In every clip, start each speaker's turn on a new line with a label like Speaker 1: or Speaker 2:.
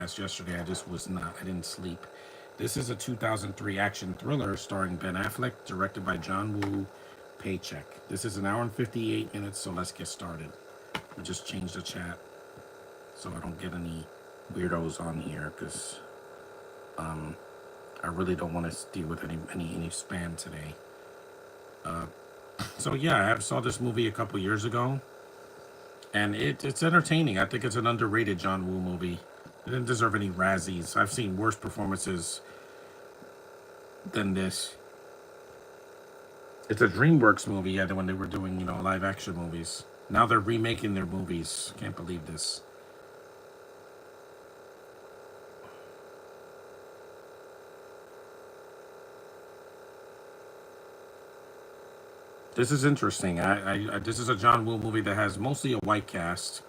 Speaker 1: yesterday. I didn't sleep. This is a 2003 action thriller starring Ben Affleck, directed by John Woo. Paycheck. This is an hour and 58 minutes, so let's get started. I just changed the chat so I don't get any weirdos on here because I really don't want to deal with any spam today. So yeah, I saw this movie a couple years ago, and it's entertaining. I think it's an underrated John Woo movie. It didn't deserve any Razzies. I've seen worse performances than this. It's a DreamWorks movie, yeah, when they were doing, live action movies. Now they're remaking their movies. Can't believe this. This is interesting. This is a John Woo movie that has mostly a white cast,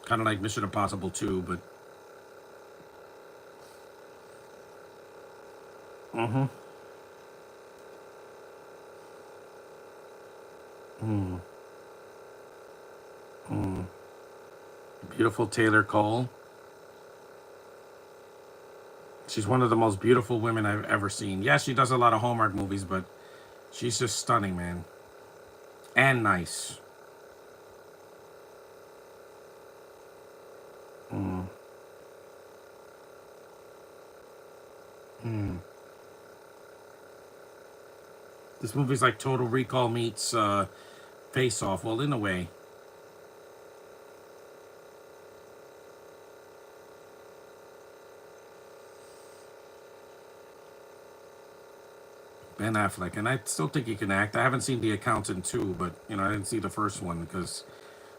Speaker 1: kind of like Mission Impossible 2, but mm-hmm. Mm, mm. Beautiful Taylor Cole. She's one of the most beautiful women I've ever seen. Yeah, she does a lot of Hallmark movies, but she's just stunning, man, and nice. Mm, mm. This movie's like Total Recall meets Face Off. Well, in a way. Ben Affleck, and I still think he can act. I haven't seen The Accountant 2, but I didn't see the first one because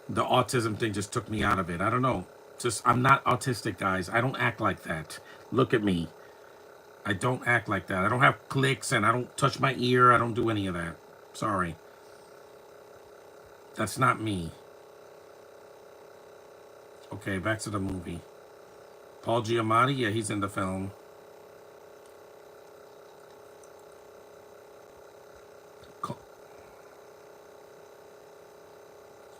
Speaker 1: the autism thing just took me out of it. I don't know. Just I'm not autistic, guys. I don't act like that. Look at me. I don't act like that. I don't have clicks and I don't touch my ear. I don't do any of that. Sorry. That's not me. Okay, back to the movie. Paul Giamatti, yeah, he's in the film.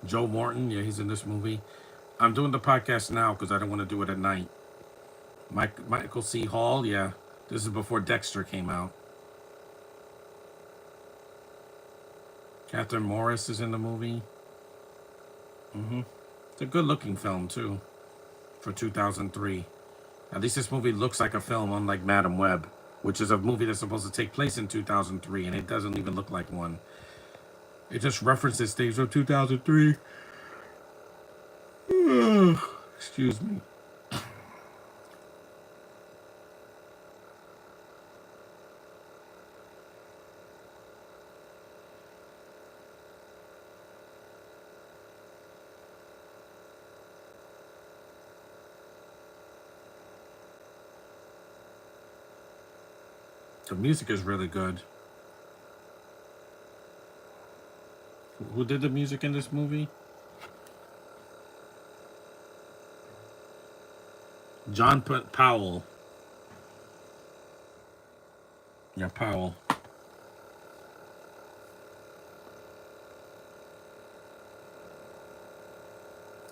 Speaker 1: Joe Morton, yeah, he's in this movie. I'm doing the podcast now because I don't want to do it at night. Michael C. Hall, yeah. This is before Dexter came out. Catherine Morris is in the movie. It's a good-looking film, too, for 2003. At least this movie looks like a film, unlike Madam Web, which is a movie that's supposed to take place in 2003, and it doesn't even look like one. It just references things from 2003. Excuse me. The music is really good. Who did the music in this movie? John Powell. Yeah, Powell.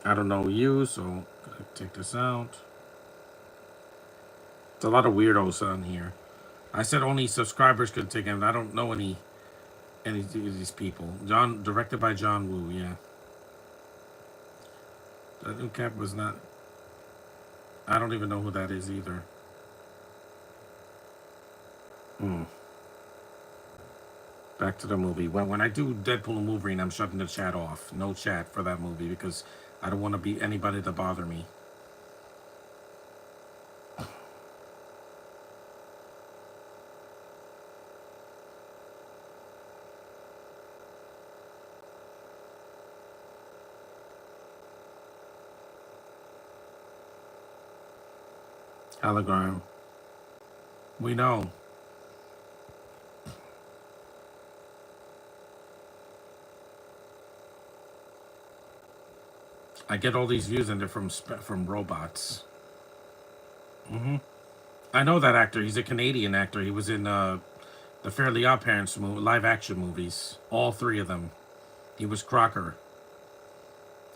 Speaker 1: I don't know you, so I'm gonna take this out. It's a lot of weirdos on here. I said only subscribers could take it. I don't know any of these people. Directed by John Woo, yeah. That new cap was not. I don't even know who that is either. Hmm. Back to the movie. When I do Deadpool and Wolverine, I'm shutting the chat off. No chat for that movie because I don't want to be anybody to bother me. Hologram. We know. I get all these views and they're from robots. I know that actor. He's a Canadian actor. He was in the Fairly Odd Parents live action movies. All three of them. He was Crocker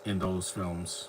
Speaker 1: in those films.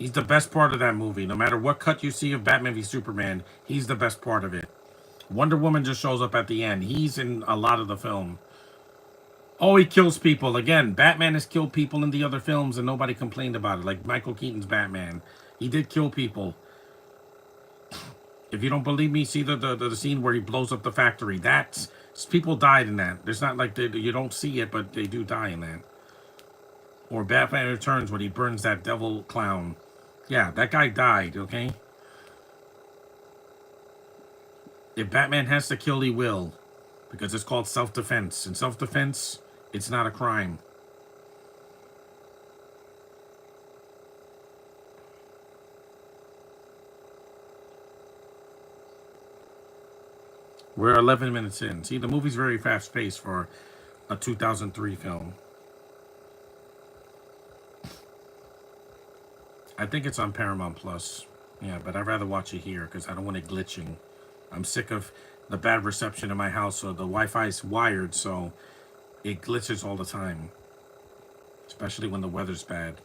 Speaker 1: He's the best part of that movie. No matter what cut you see of Batman v Superman, he's the best part of it. Wonder Woman just shows up at the end. He's in a lot of the film. Oh, he kills people. Again, Batman has killed people in the other films and nobody complained about it. Like Michael Keaton's Batman. He did kill people. If you don't believe me, see the scene where he blows up the factory. That's people died in that. There's not like you don't see it, but they do die in that. Or Batman Returns when he burns that devil clown. Yeah, that guy died, okay? If Batman has to kill, he will. Because it's called self-defense. In self-defense, it's not a crime. We're 11 minutes in. See, the movie's very fast-paced for a 2003 film. I think it's on Paramount Plus. Yeah, but I'd rather watch it here because I don't want it glitching. I'm sick of the bad reception in my house, so the Wi-Fi is wired, so it glitches all the time. Especially when the weather's bad.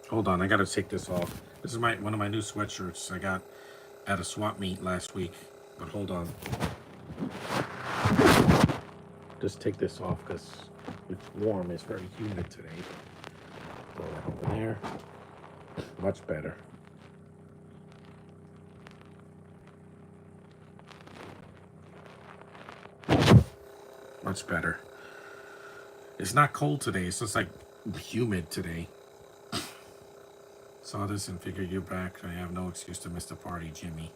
Speaker 1: Hold on, I gotta take this off. This is one of my new sweatshirts I got at a swap meet last week. But hold on. Just take this off because it's warm. It's very humid today. Throw that over there. Much better. Much better. It's not cold today. It's just like humid today. Saw this and figured you're back. I have no excuse to miss the party, Jimmy.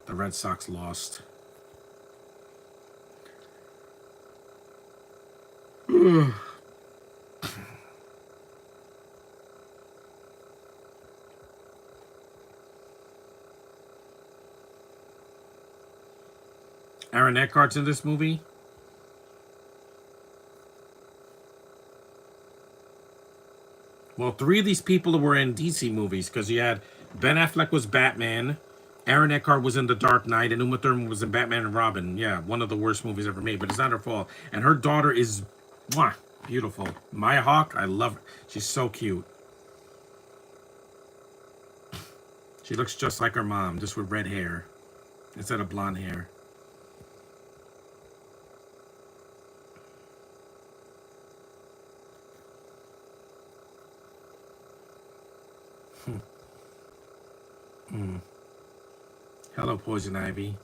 Speaker 1: The Red Sox lost. Aaron Eckhart's in this movie. Well, 3 of these people were in DC movies because you had Ben Affleck was Batman, Aaron Eckhart was in The Dark Knight, and Uma Thurman was in Batman and Robin. Yeah, one of the worst movies ever made, but it's not her fault. And her daughter is mwah, beautiful. Maya Hawke, I love her. She's so cute. She looks just like her mom, just with red hair instead of blonde hair. Hello, Poison Ivy.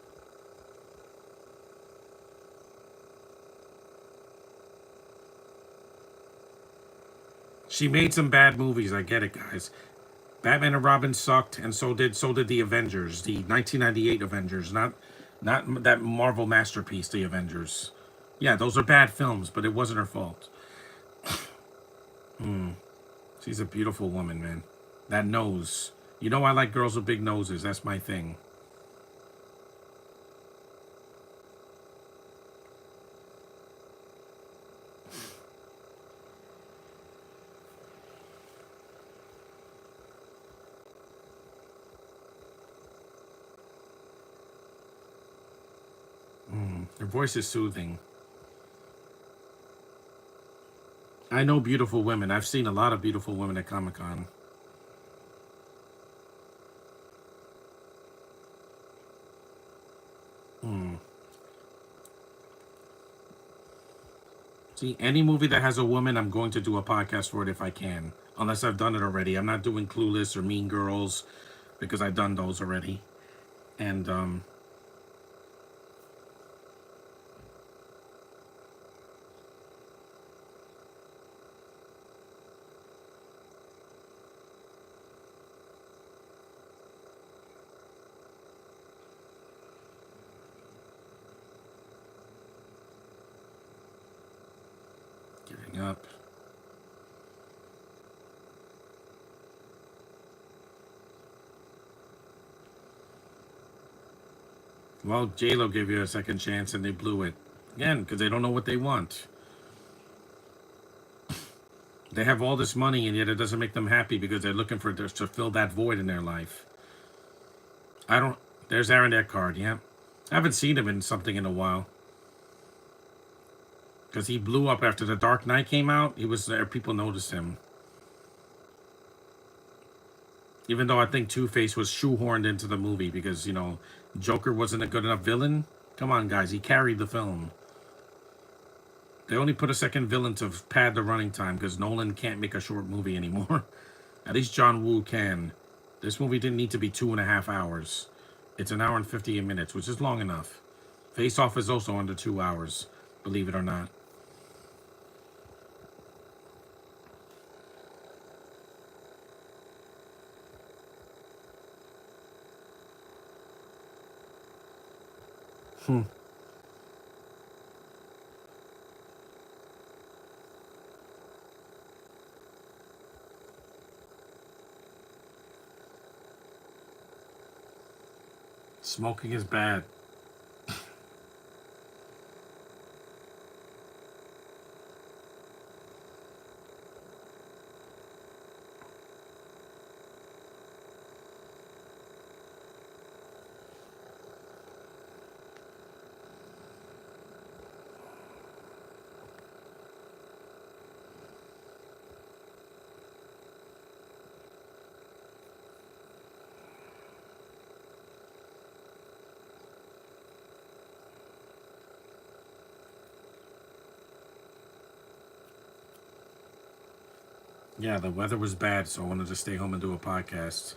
Speaker 1: She made some bad movies. I get it, guys. Batman and Robin sucked, and so did the Avengers, the 1998 Avengers, not that Marvel masterpiece, the Avengers. Yeah, those are bad films, but it wasn't her fault. She's a beautiful woman, man. That nose. You know I like girls with big noses. That's my thing. Her voice is soothing. I know beautiful women. I've seen a lot of beautiful women at Comic-Con. See, any movie that has a woman, I'm going to do a podcast for it if I can. Unless I've done it already. I'm not doing Clueless or Mean Girls because I've done those already. And, giving up. Well, J-Lo gave you a second chance and they blew it. Again, because they don't know what they want. They have all this money and yet it doesn't make them happy because they're looking for to fill that void in their life. There's Aaron Eckhart, yeah. I haven't seen him in something in a while. Because he blew up after The Dark Knight came out. He was there, people noticed him. Even though I think Two-Face was shoehorned into the movie because, Joker wasn't a good enough villain. Come on, guys. He carried the film. They only put a second villain to pad the running time because Nolan can't make a short movie anymore. At least John Woo can. This movie didn't need to be 2.5 hours. It's an hour and 58 minutes, which is long enough. Face Off is also under 2 hours, believe it or not. Smoking is bad. Yeah, the weather was bad, so I wanted to stay home and do a podcast.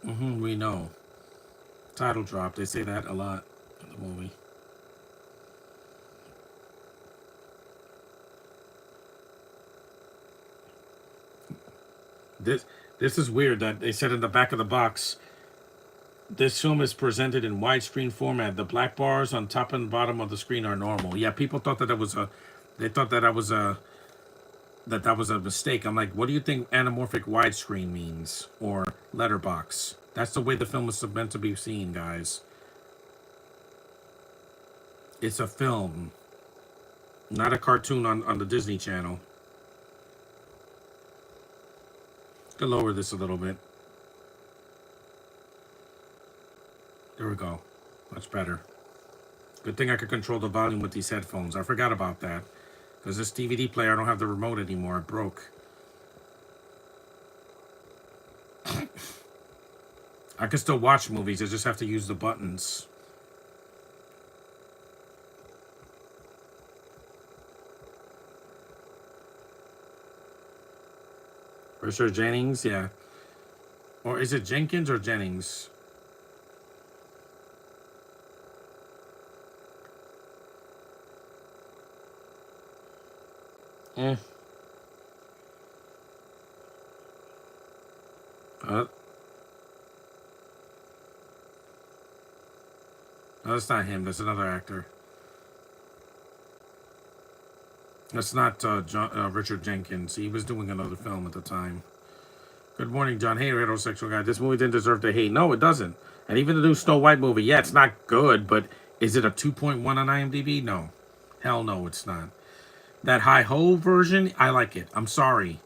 Speaker 1: We know. Title drop. They say that a lot in the movie. This is weird that they said in the back of the box, this film is presented in widescreen format. The black bars on top and bottom of the screen are normal. Yeah, people thought that they thought that was a mistake. I'm like, what do you think anamorphic widescreen means or letterbox? That's the way the film is meant to be seen, guys. It's a film, not a cartoon on the Disney Channel. Could lower this a little bit. There we go. Much better. Good thing I could control the volume with these headphones. I forgot about that. Because this DVD player, I don't have the remote anymore. It broke. I can still watch movies. I just have to use the buttons. Richard Jennings, yeah. Or is it Jenkins or Jennings? Eh. Uh, no, that's not him. That's another actor. That's not Richard Jenkins. He was doing another film at the time. Good morning, John. Hey, heterosexual guy. This movie didn't deserve to hate. No, it doesn't. And even the new Snow White movie, yeah, it's not good, but is it a 2.1 on IMDb? No. Hell no, it's not. That Hi Ho version, I like it. I'm sorry.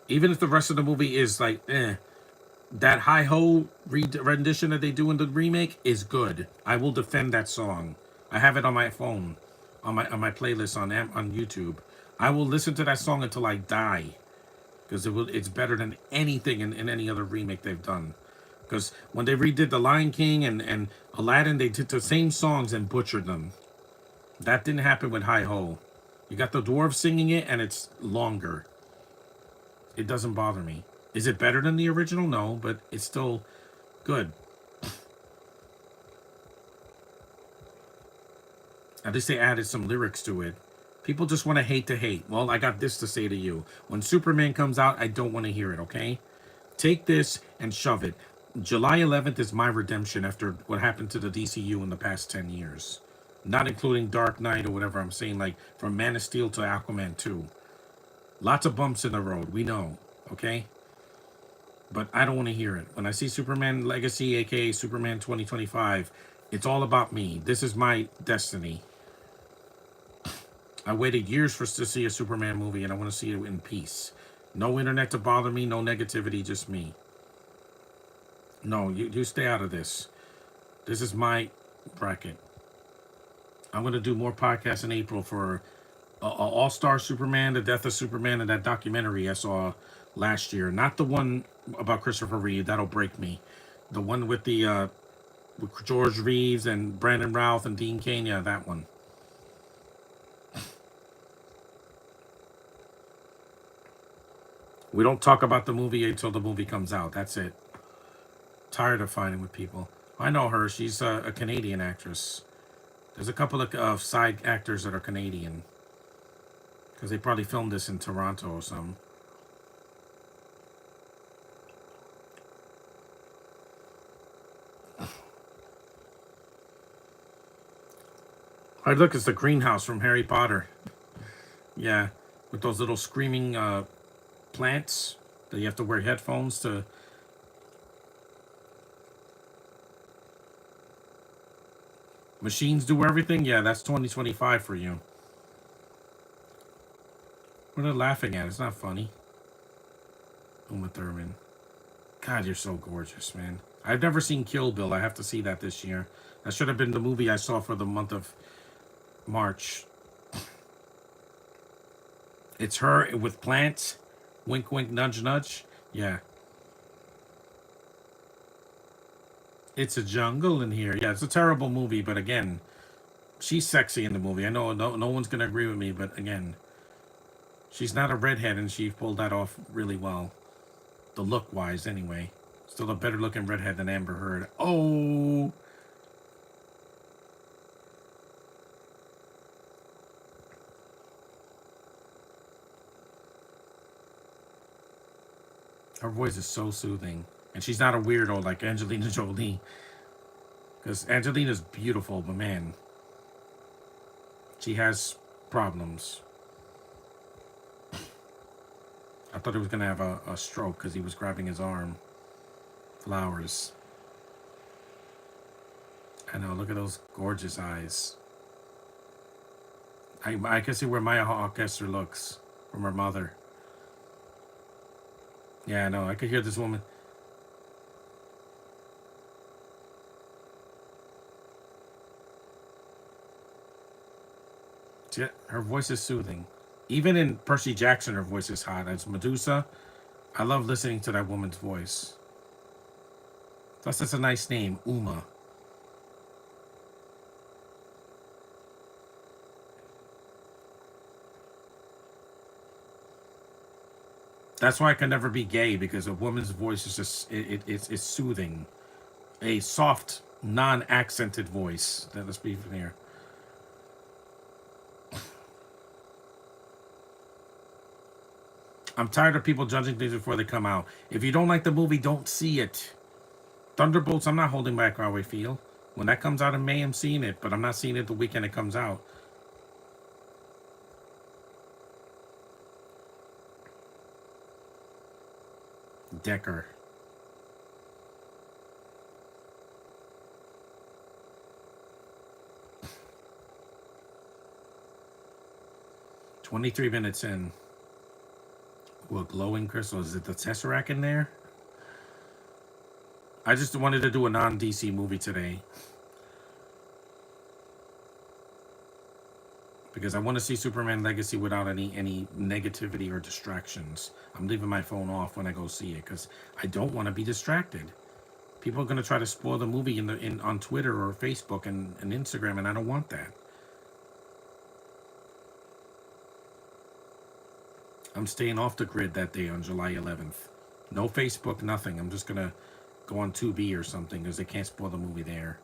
Speaker 1: Even if the rest of the movie is like, that Hi Ho rendition that they do in the remake is good. I will defend that song. I have it on my phone, on my playlist on YouTube. I will listen to that song until I die, because it's better than anything in any other remake they've done. Because when they redid The Lion King and Aladdin, they did the same songs and butchered them. That didn't happen with Hi Ho. You got the dwarves singing it, and it's longer. It doesn't bother me. Is it better than the original? No, but it's still good. At least they added some lyrics to it. People just want to hate. Well, I got this to say to you. When Superman comes out, I don't want to hear it, okay? Take this and shove it. July 11th is my redemption after what happened to the DCU in the past 10 years. Not including Dark Knight or whatever I'm saying, like from Man of Steel to Aquaman 2. Lots of bumps in the road, we know, okay? But I don't want to hear it. When I see Superman Legacy, aka Superman 2025, it's all about me. This is my destiny. I waited years to see a Superman movie, and I want to see it in peace. No internet to bother me, no negativity, just me. No, you stay out of this. This is my bracket. I'm going to do more podcasts in April for All-Star Superman, The Death of Superman, and that documentary I saw last year. Not the one about Christopher Reeve. That'll break me. The one with the with George Reeves and Brandon Routh and Dean Cain. Yeah, that one. We don't talk about the movie until the movie comes out. That's it. Tired of fighting with people. I know her. She's a Canadian actress. There's a couple of side actors that are Canadian because they probably filmed this in Toronto or something. I look, it's the greenhouse from Harry Potter. Yeah, with those little screaming plants that you have to wear headphones to. Machines do everything? Yeah, that's 2025 for you. What are they laughing at? It's not funny. Uma Thurman. God, you're so gorgeous, man. I've never seen Kill Bill. I have to see that this year. That should have been the movie I saw for the month of March. It's her with plants. Wink, wink, nudge, nudge. Yeah. It's a jungle in here. Yeah, it's a terrible movie, but again, she's sexy in the movie. I know no one's going to agree with me, but again, she's not a redhead and she pulled that off really well. The look wise, anyway. Still a better looking redhead than Amber Heard. Oh! Her voice is so soothing. And she's not a weirdo like Angelina Jolie. Because Angelina's beautiful, but man, she has problems. I thought he was going to have a stroke because he was grabbing his arm. Flowers. I know, look at those gorgeous eyes. I can see where Maya Hawkester looks from her mother. Yeah, I know. I could hear this woman. Her voice is soothing. Even in Percy Jackson, her voice is hot. As Medusa, I love listening to that woman's voice. Plus, that's a nice name, Uma. That's why I can never be gay because a woman's voice is just it's soothing, a soft, non-accented voice. Let's be here. I'm tired of people judging things before they come out. If you don't like the movie, don't see it. Thunderbolts, I'm not holding back how I feel. When that comes out in May, I'm seeing it, but I'm not seeing it the weekend it comes out. Decker. 23 minutes in. What, glowing crystal? Is it the Tesseract in there? I just wanted to do a non-DC movie today. Because I want to see Superman Legacy without any negativity or distractions. I'm leaving my phone off when I go see it because I don't want to be distracted. People are going to try to spoil the movie on Twitter or Facebook and Instagram, and I don't want that. I'm staying off the grid that day on July 11th. No Facebook, nothing. I'm just going to go on Tubi or something because they can't spoil the movie there.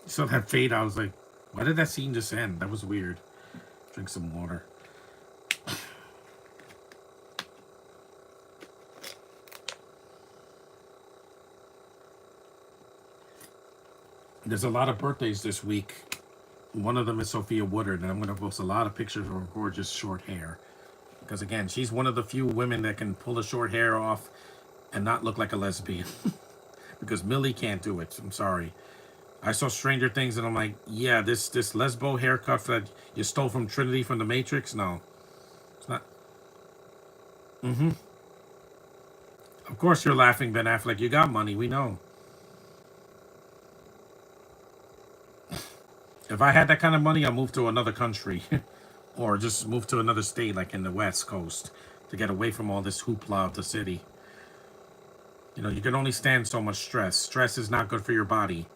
Speaker 1: So that fade, I was like, why did that scene just end? That was weird. Drink some water. There's a lot of birthdays this week. One of them is Sophia Woodard, and I'm going to post a lot of pictures of her gorgeous short hair. Because again, she's one of the few women that can pull the short hair off and not look like a lesbian. Because Millie can't do it. I'm sorry. I saw Stranger Things and I'm like, yeah, this lesbo haircut that you stole from Trinity from the Matrix. No, it's not. Of course you're laughing, Ben Affleck. You got money, we know. If I had that kind of money, I'll move to another country. Or just move to another state like in the West Coast to get away from all this hoopla of the city. You know, you can only stand so much stress. Stress is not good for your body.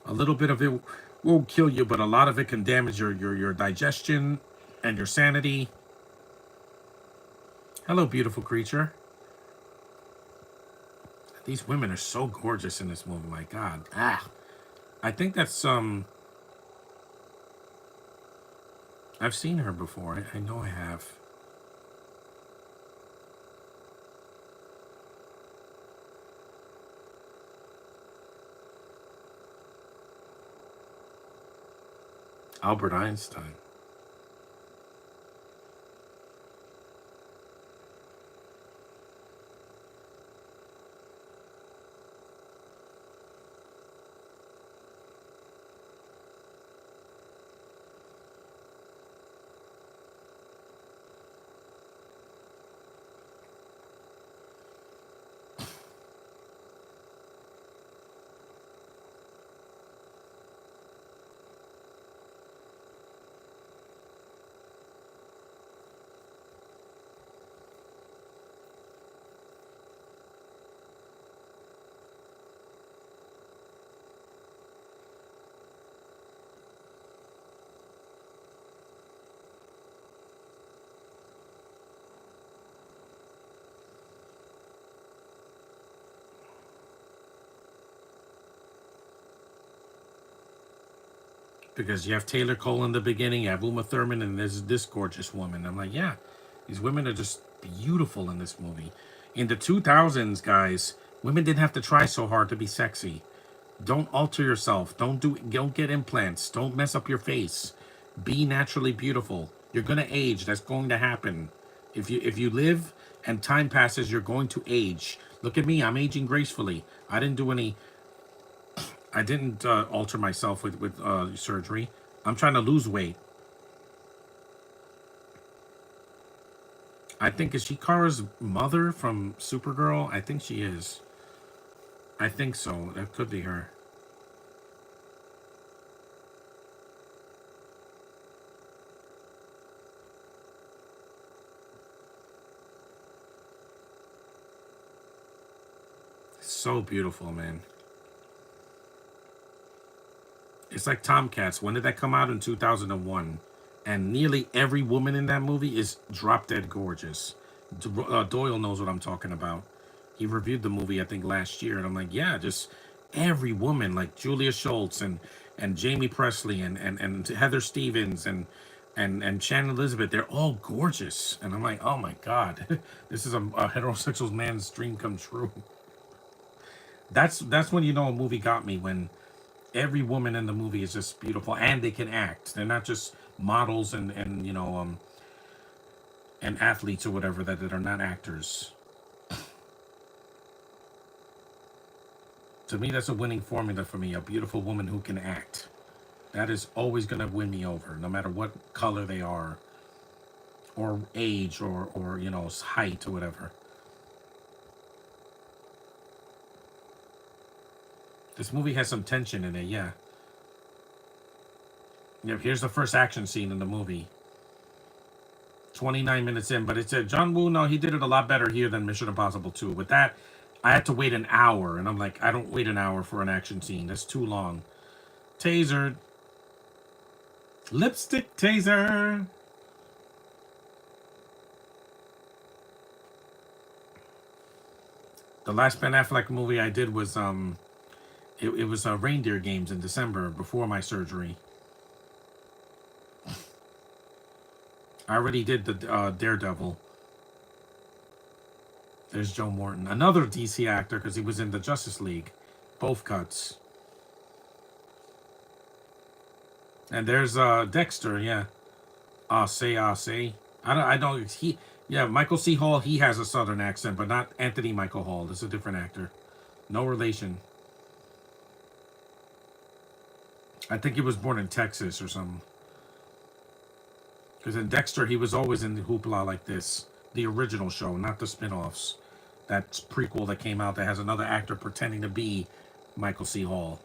Speaker 1: A little bit of it won't kill you, but a lot of it can damage your digestion and your sanity. Hello, beautiful creature. These women are so gorgeous in this movie. My God. Ah, I think that's I've seen her before. I know I have. Albert Einstein. Because you have Taylor Cole in the beginning, you have Uma Thurman, and there's this gorgeous woman. I'm like, yeah, these women are just beautiful in this movie. In the 2000s, guys, women didn't have to try so hard to be sexy. Don't alter yourself. Don't get implants. Don't mess up your face. Be naturally beautiful. You're gonna age. That's going to happen. If you live and time passes, you're going to age. Look at me. I'm aging gracefully. I didn't alter myself with surgery. I'm trying to lose weight. I think, is she Kara's mother from Supergirl? I think she is. I think so. That could be her. So beautiful, man. It's like Tomcats. When did that come out? In 2001. And nearly every woman in that movie is drop dead gorgeous. Doyle knows what I'm talking about. He reviewed the movie, I think, last year. And I'm like, yeah, just every woman, like Julia Schultz and Jamie Presley and Heather Stevens and Shannon Elizabeth, they're all gorgeous. And I'm like, oh my God, this is a heterosexual man's dream come true. That's when you know a movie got me, when every woman in the movie is just beautiful and they can act. They're not just models and and athletes or whatever that are not actors. To me, that's a winning formula for me. A beautiful woman who can act. That is always going to win me over, no matter what color they are, or age, or height or whatever. This movie has some tension in it, yeah. Yeah, here's the first action scene in the movie. 29 minutes in, but it said John Woo, no, he did it a lot better here than Mission Impossible 2. With that, I had to wait an hour, and I'm like, I don't wait an hour for an action scene. That's too long. Tasered. Lipstick taser. The last Ben Affleck movie I did was it was Reindeer Games in December before my surgery. I already did the Daredevil. There's Joe Morton, another DC actor, because he was in the Justice League. Both cuts. And there's Dexter, yeah. Say. I don't, yeah, Michael C. Hall, he has a southern accent, but not Anthony Michael Hall. This is a different actor. No relation. I think he was born in Texas or something. Because in Dexter, he was always in the hoopla like this. The original show, not the spin-offs. That prequel that came out that has another actor pretending to be Michael C. Hall.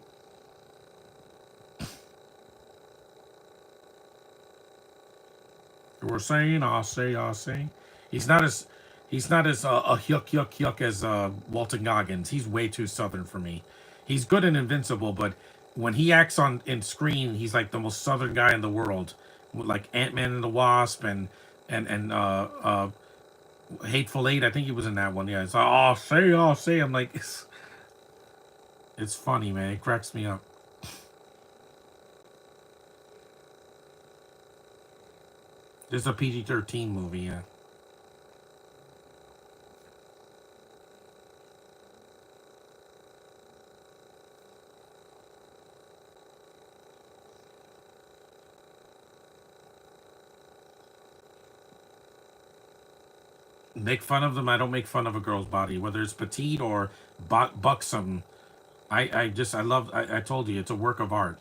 Speaker 1: We're saying, I'll say. He's not as he's not as a yuck as Walton Goggins. He's way too southern for me. He's good in Invincible, but when he acts on in screen, he's like the most southern guy in the world, like Ant-Man and the Wasp and Hateful Eight. I think he was in that one. Yeah, it's like, I'll say. I'm like, it's funny, man. It cracks me up. This is a PG-13 movie. Yeah. Make fun of them. I don't make fun of a girl's body, whether it's petite or buxom. I love. I told you, it's a work of art.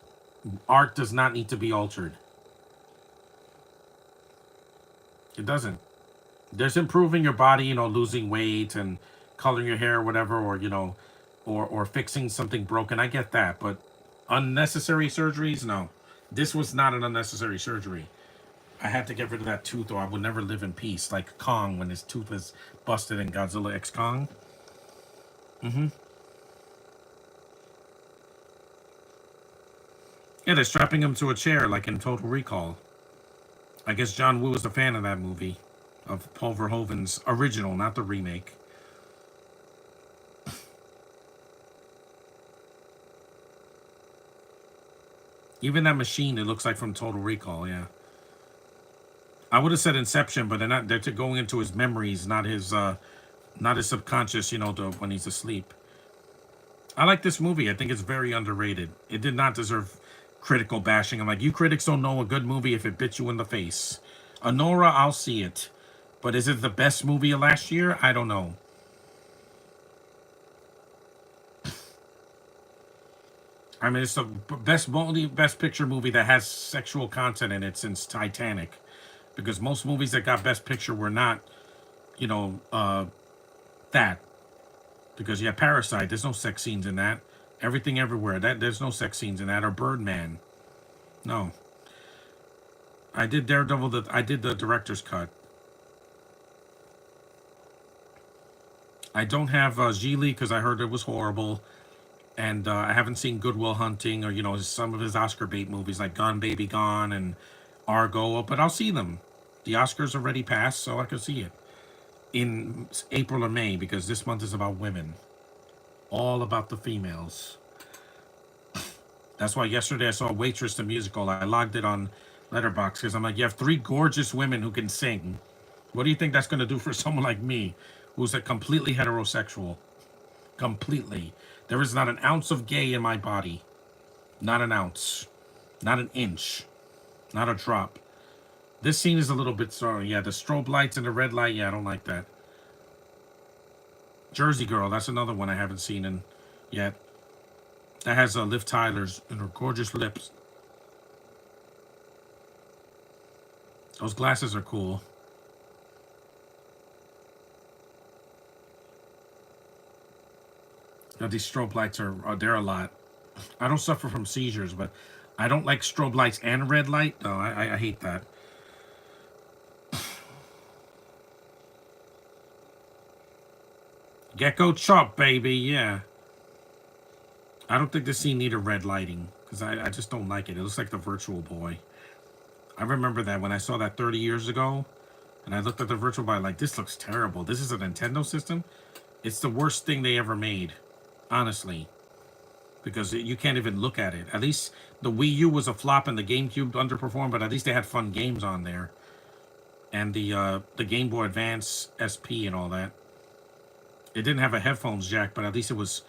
Speaker 1: Art does not need to be altered. It doesn't. There's improving your body, losing weight and coloring your hair, or whatever, or or fixing something broken. I get that, but unnecessary surgeries, no. This was not an unnecessary surgery. I had to get rid of that tooth, or I would never live in peace. Like Kong, when his tooth was busted in Godzilla X Kong. Mm-hmm. Yeah, they're strapping him to a chair, like in Total Recall. I guess John Woo was a fan of that movie, of Paul Verhoeven's original, not the remake. Even that machine, it looks like from Total Recall. Yeah, I would have said Inception, but they're not. They're going into his memories, not his subconscious. When he's asleep. I like this movie. I think it's very underrated. It did not deserve critical bashing. I'm like, you critics don't know a good movie if it bit you in the face. Honora, I'll see it. But is it the best movie of last year? I don't know. I mean, it's the best picture movie that has sexual content in it since Titanic. Because most movies that got best picture were not, you know, uh, that. Because yeah, Parasite, there's no sex scenes in that. Everything Everywhere, there's no sex scenes in that. Or Birdman, no. I did Daredevil. I did the director's cut. I don't have Gigli because I heard it was horrible, and I haven't seen Goodwill Hunting or some of his Oscar bait movies like Gone Baby Gone and Argo. But I'll see them. The Oscars already passed, so I can see it in April or May because this month is about women, all about the females. That's why yesterday I saw Waitress the musical. I logged it on Letterboxd because I'm like, you have three gorgeous women who can sing. What do you think that's going to do for someone like me, who's a completely heterosexual? Completely. There is not an ounce of gay in my body. Not an ounce. Not an inch. Not a drop. This scene is a little bit sorry. Yeah, the strobe lights and the red light. Yeah, I don't like that. Jersey Girl. That's another one I haven't seen in yet. That has Liv Tyler's and her gorgeous lips. Those glasses are cool. Now, these strobe lights are there a lot. I don't suffer from seizures, but I don't like strobe lights and red light. No, I hate that. Gecko chop, baby, yeah. I don't think this scene needed red lighting because I just don't like it. It looks like the Virtual Boy. I remember that when I saw that 30 years ago, and I looked at the Virtual Boy like, this looks terrible. This is a Nintendo system. It's the worst thing they ever made, honestly, because you can't even look at it. At least the Wii U was a flop and the GameCube underperformed, but at least they had fun games on there, and the Game Boy Advance SP and all that. It didn't have a headphones jack, but at least it was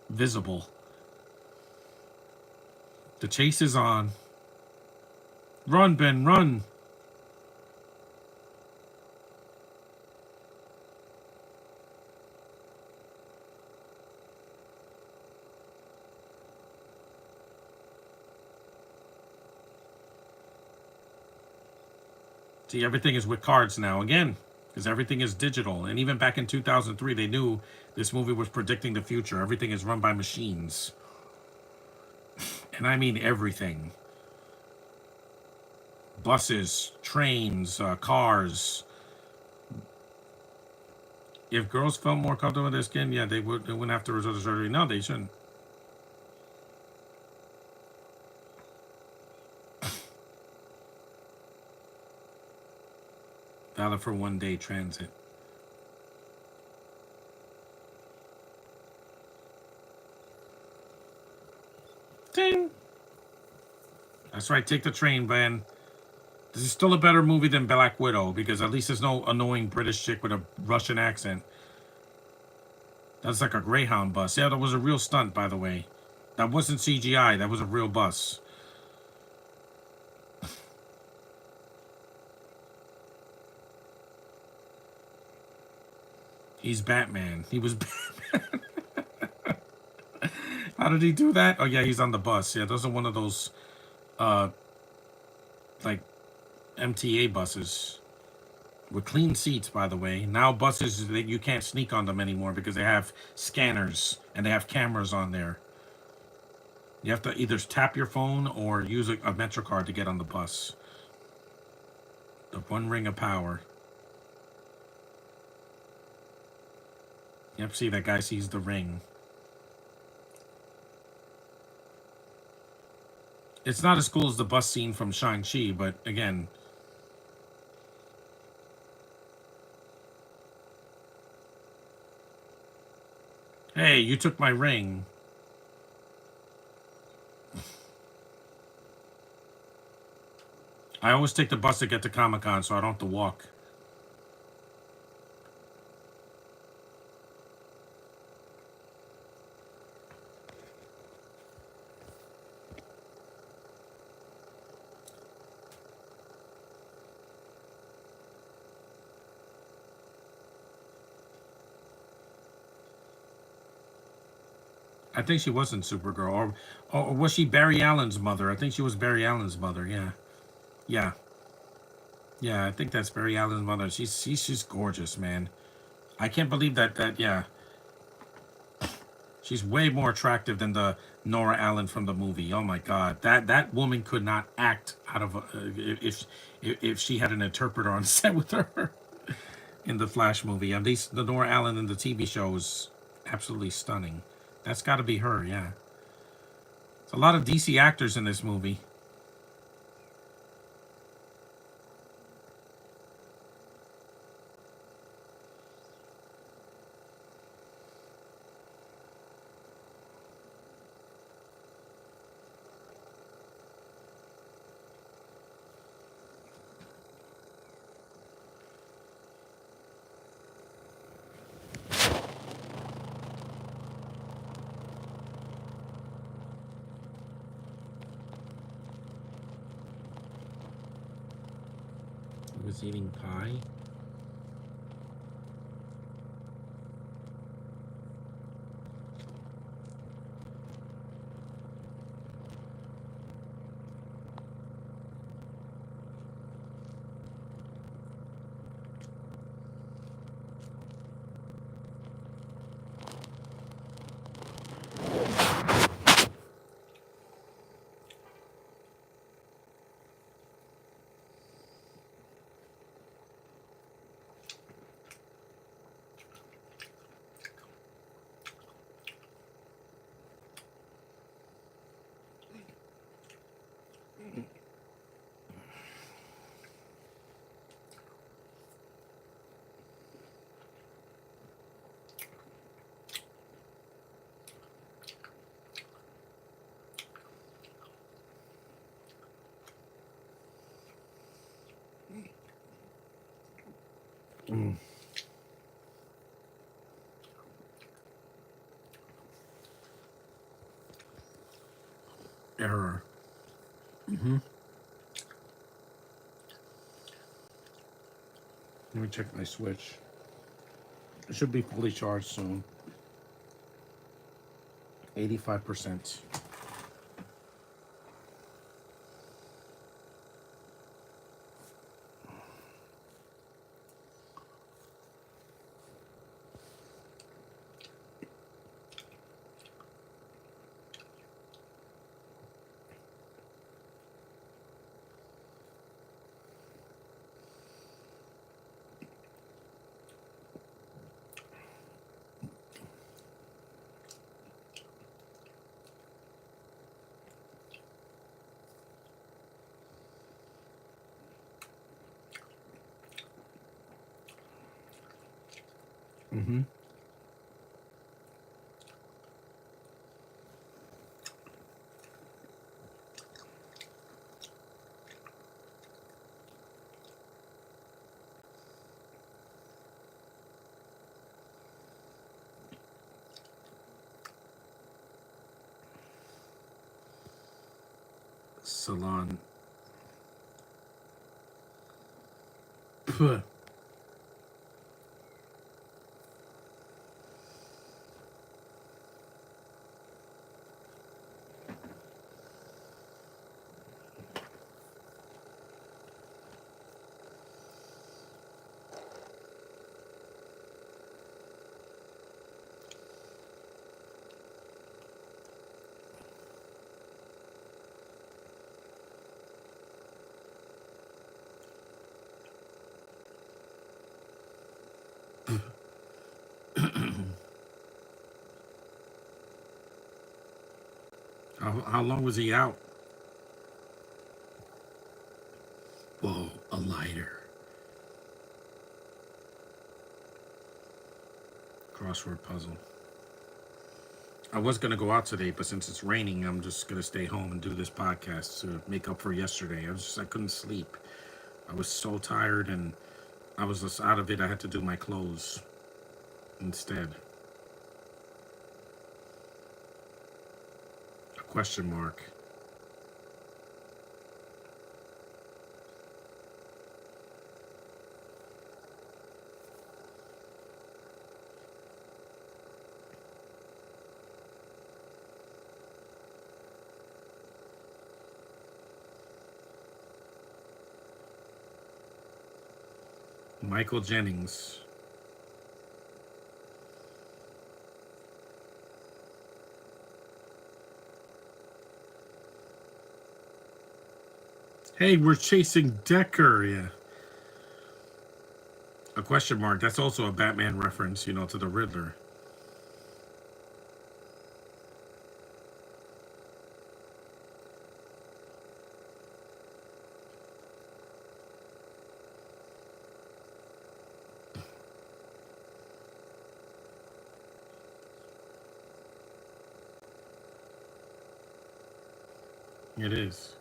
Speaker 1: visible. The chase is on. Run, Ben, run. See, everything is with cards now. Again, because everything is digital. And even back in 2003, they knew this movie was predicting the future. Everything is run by machines. And I mean everything. Buses, trains, cars. If girls felt more comfortable with their skin, yeah, they wouldn't have to resort to surgery. No, they shouldn't. Valid for 1 day transit. Ding! That's right, take the train, man. This is still a better movie than Black Widow because at least there's no annoying British chick with a Russian accent. That's like a Greyhound bus. Yeah, that was a real stunt, by the way. That wasn't CGI. That was a real bus. He's Batman. He was Batman. How did he do that? Oh, yeah, he's on the bus. Yeah, those are one of those, like, MTA buses. With clean seats, by the way. Now buses, you can't sneak on them anymore because they have scanners and they have cameras on there. You have to either tap your phone or use a MetroCard to get on the bus. The one ring of power. Yep, see, that guy sees the ring. It's not as cool as the bus scene from Shang-Chi, but again... Hey, you took my ring. I always take the bus to get to Comic-Con, so I don't have to walk. I think she wasn't Supergirl. Or was she Barry Allen's mother? I think she was Barry Allen's mother, yeah. Yeah. Yeah, I think that's Barry Allen's mother. She's gorgeous, man. I can't believe that yeah. She's way more attractive than the Nora Allen from the movie. Oh my God, that woman could not act out of if she had an interpreter on set with her in the Flash movie. At least the Nora Allen in the TV show is absolutely stunning. That's got to be her, yeah. There's a lot of DC actors in this movie. He was eating pie. Error. Let me check my Switch. It should be fully charged soon. 85%. Salon. Puh. How long was he out? Whoa, a lighter. Crossword puzzle. I was gonna go out today, but since it's raining, I'm just gonna stay home and do this podcast to make up for yesterday. I couldn't sleep. I was so tired and I was just out of it. I had to do my clothes instead. A question mark. Michael Jennings. Hey, we're chasing Decker. Yeah. A question mark. That's also a Batman reference, to the Riddler. It is.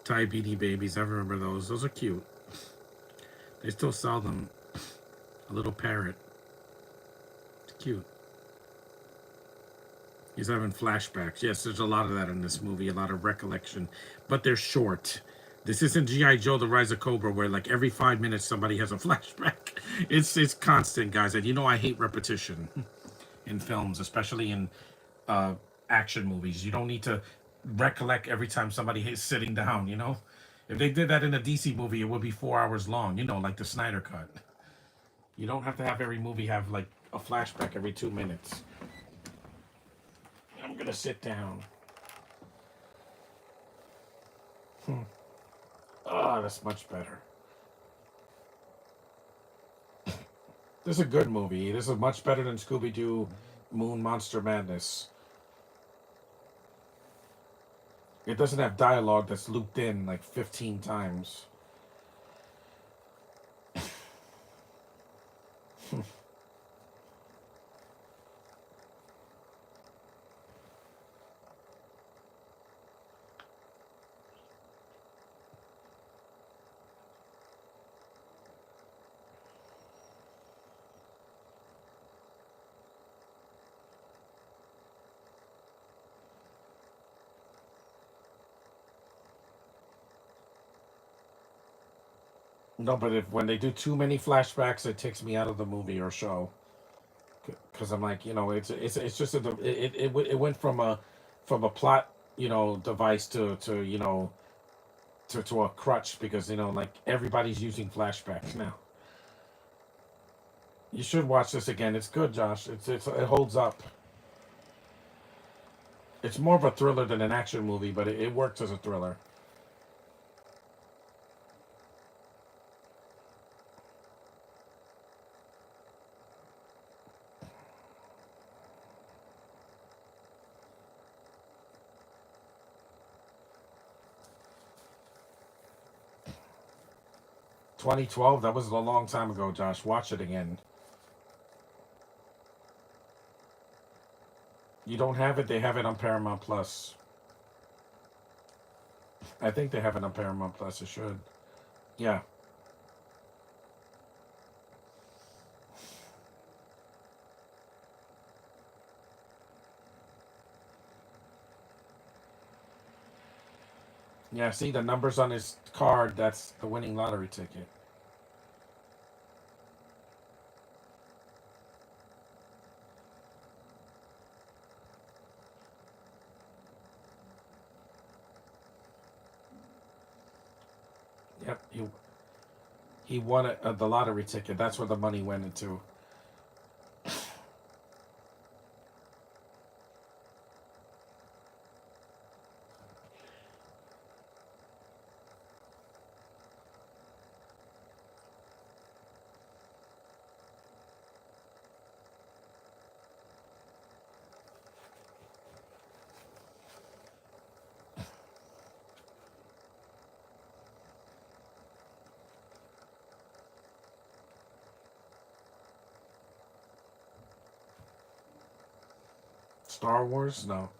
Speaker 1: Thai BD babies. I remember those. Those are cute. They still sell them. A little parrot. It's cute. He's having flashbacks. Yes, there's a lot of that in this movie, a lot of recollection, but they're short. This isn't G.I. Joe: The Rise of Cobra, where like every 5 minutes somebody has a flashback. It's constant, guys, and I hate repetition in films, especially in uh, action movies. You don't need to recollect every time somebody is sitting down. If they did that in a DC movie, it would be 4 hours long. Like the Snyder Cut. You don't have to have every movie have like a flashback every 2 minutes. I'm gonna sit down. Oh, that's much better. This is a good movie. This is much better than Scooby Doo Moon Monster Madness. It doesn't have dialogue that's looped in like 15 times. No, but when they do too many flashbacks, it takes me out of the movie or show. because I'm like, it's just it went from a plot, device to to a crutch because like everybody's using flashbacks now. You should watch this again. It's good, Josh. It holds up. It's more of a thriller than an action movie, but it works as a thriller. – 2012. That was a long time ago, Josh. Watch it again. You don't have it. They have it on Paramount Plus. I think they have it on Paramount Plus. It should. Yeah. Yeah. See the numbers on his card. That's the winning lottery ticket. Yep. He won the lottery ticket. That's where the money went into. Star Wars? No.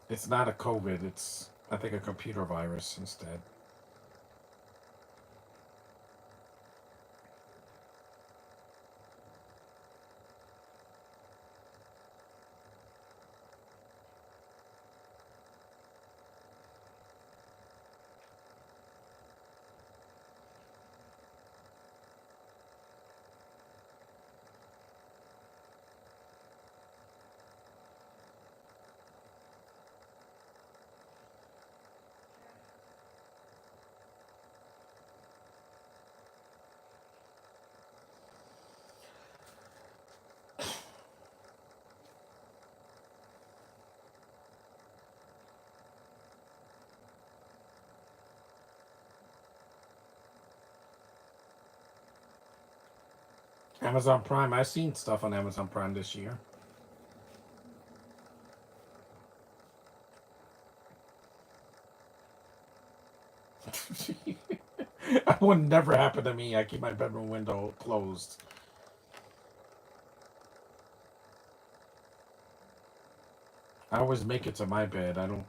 Speaker 1: It's not a COVID. It's I think a computer virus instead. Amazon Prime. I've seen stuff on Amazon Prime this year. That would never happen to me. I keep my bedroom window closed. I always make it to my bed. I don't.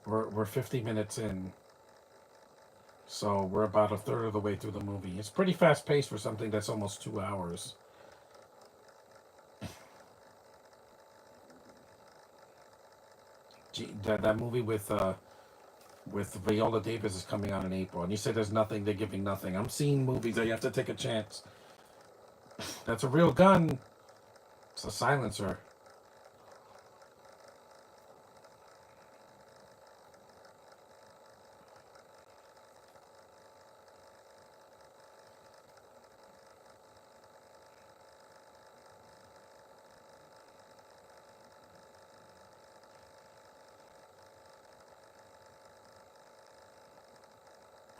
Speaker 1: We're 50 minutes in, so we're about a third of the way through the movie. It's pretty fast paced for something that's almost 2 hours. That movie with Viola Davis is coming out in April, and you said there's nothing. They're giving nothing. I'm seeing movies that you have to take a chance. That's a real gun. It's a silencer.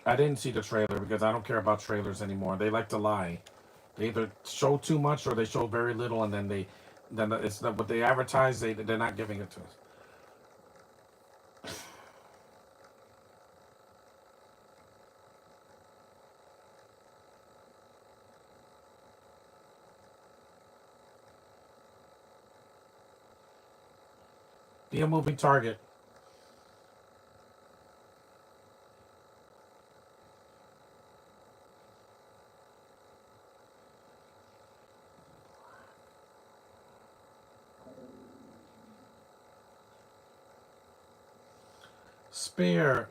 Speaker 1: I didn't see the trailer because I don't care about trailers anymore. They like to lie. They either show too much or they show very little, and then it's not what they advertise. They're not giving it to us. Be a moving target. Spare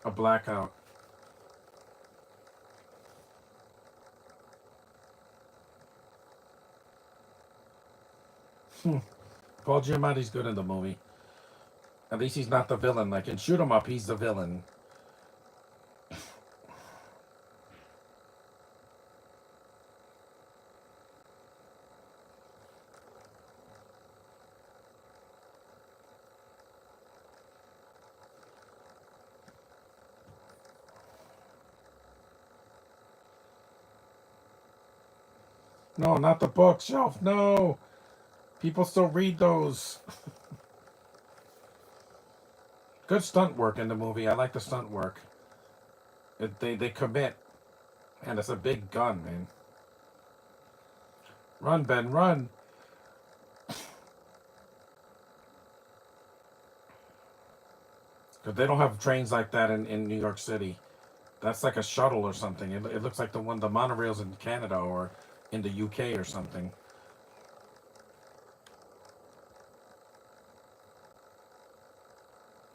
Speaker 1: a blackout. Paul Giamatti's good in the movie. At least he's not the villain. Like in Shoot 'Em Up, he's the villain. No, not the bookshelf. No, people still read those. Good stunt work in the movie. I like the stunt work. They commit, and it's a big gun, man. Run, Ben, run. Because they don't have trains like that in New York City. That's like a shuttle or something. It looks like the monorails in Canada or in the UK or something.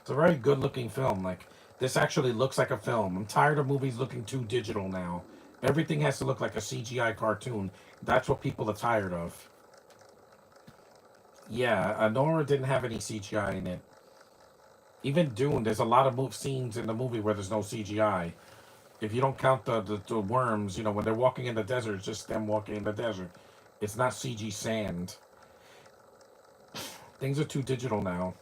Speaker 1: It's a very good looking film. Like this actually looks like a film. I'm tired of movies looking too digital now. Everything has to look like a CGI cartoon. That's what people are tired of. Yeah, Nora didn't have any CGI in it. Even Dune, there's a lot of scenes in the movie where there's no CGI. If you don't count the worms, when they're walking in the desert, it's just them walking in the desert. It's not CG sand. Things are too digital now.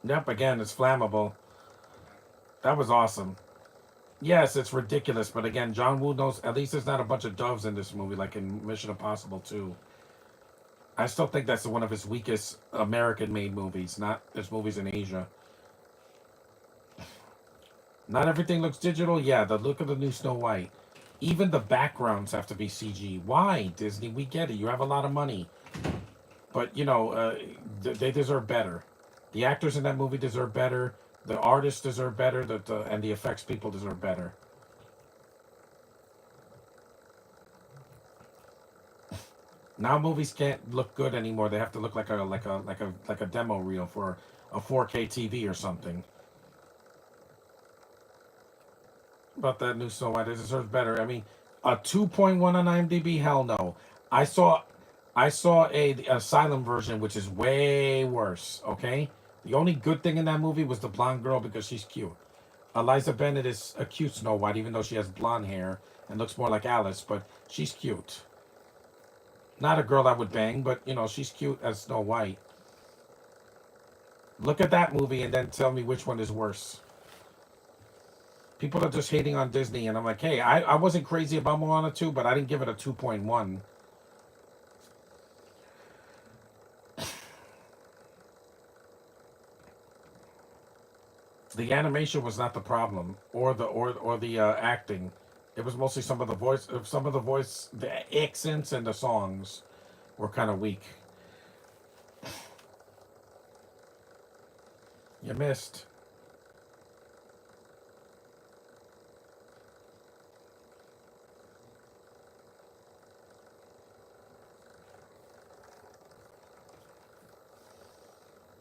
Speaker 1: Yep, again, it's flammable. That was awesome. Yes, it's ridiculous, but again, John Woo knows. At least there's not a bunch of doves in this movie like in Mission Impossible 2. I still think that's one of his weakest American-made movies, not his movies in Asia. Not everything looks digital. Yeah, the look of the new Snow White. Even the backgrounds have to be CG. Why, Disney? We get it. You have a lot of money. But, they deserve better. The actors in that movie deserve better. The artists deserve better. And the effects people deserve better. Now movies can't look good anymore. They have to look like a demo reel for a 4K TV or something. About that new Snow White, it deserves better. I mean, a 2.1 on IMDb? Hell no. I saw a asylum version, which is way worse. Okay, the only good thing in that movie was the blonde girl because she's cute. Eliza Bennett is a cute Snow White, even though she has blonde hair and looks more like Alice, but she's cute. Not a girl I would bang, but she's cute as Snow White. Look at that movie and then tell me which one is worse. People are just hating on Disney, and I'm like, hey, I wasn't crazy about Moana 2, but I didn't give it a 2.1. The animation was not the problem, or the acting. It was mostly the accents and the songs were kind of weak. You missed.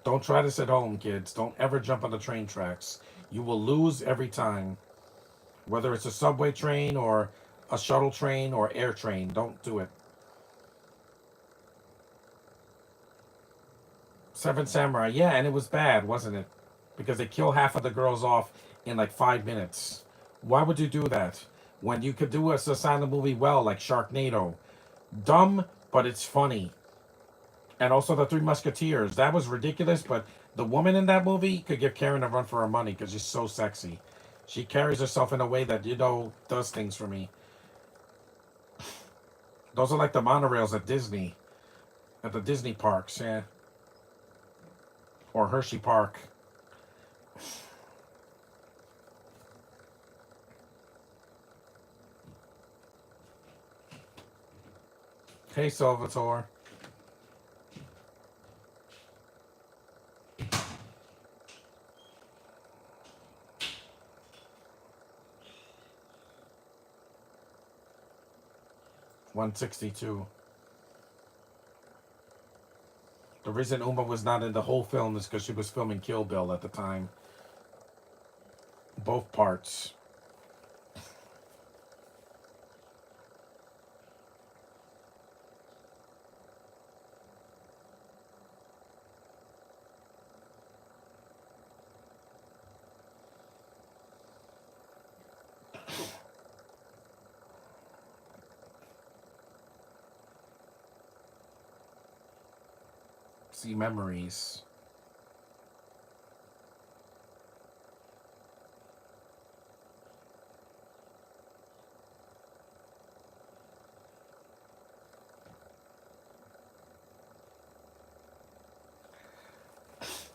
Speaker 1: Don't try this at home, kids. Don't ever jump on the train tracks. You will lose every time. Whether it's a subway train or a shuttle train or air train, don't do it. Seven Samurai, yeah, and it was bad, wasn't it? Because they kill half of the girls off in like 5 minutes. Why would you do that when you could do a silent movie well, like Sharknado? Dumb, but it's funny. And also the Three Musketeers. That was ridiculous, but the woman in that movie could give Karen a run for her money because she's so sexy. She carries herself in a way that does things for me. Those are like the monorails at Disney, at the Disney parks, yeah, or Hershey Park. Hey, Salvatore. 162. The reason Uma was not in the whole film is because she was filming Kill Bill at the time. Both parts. See memories.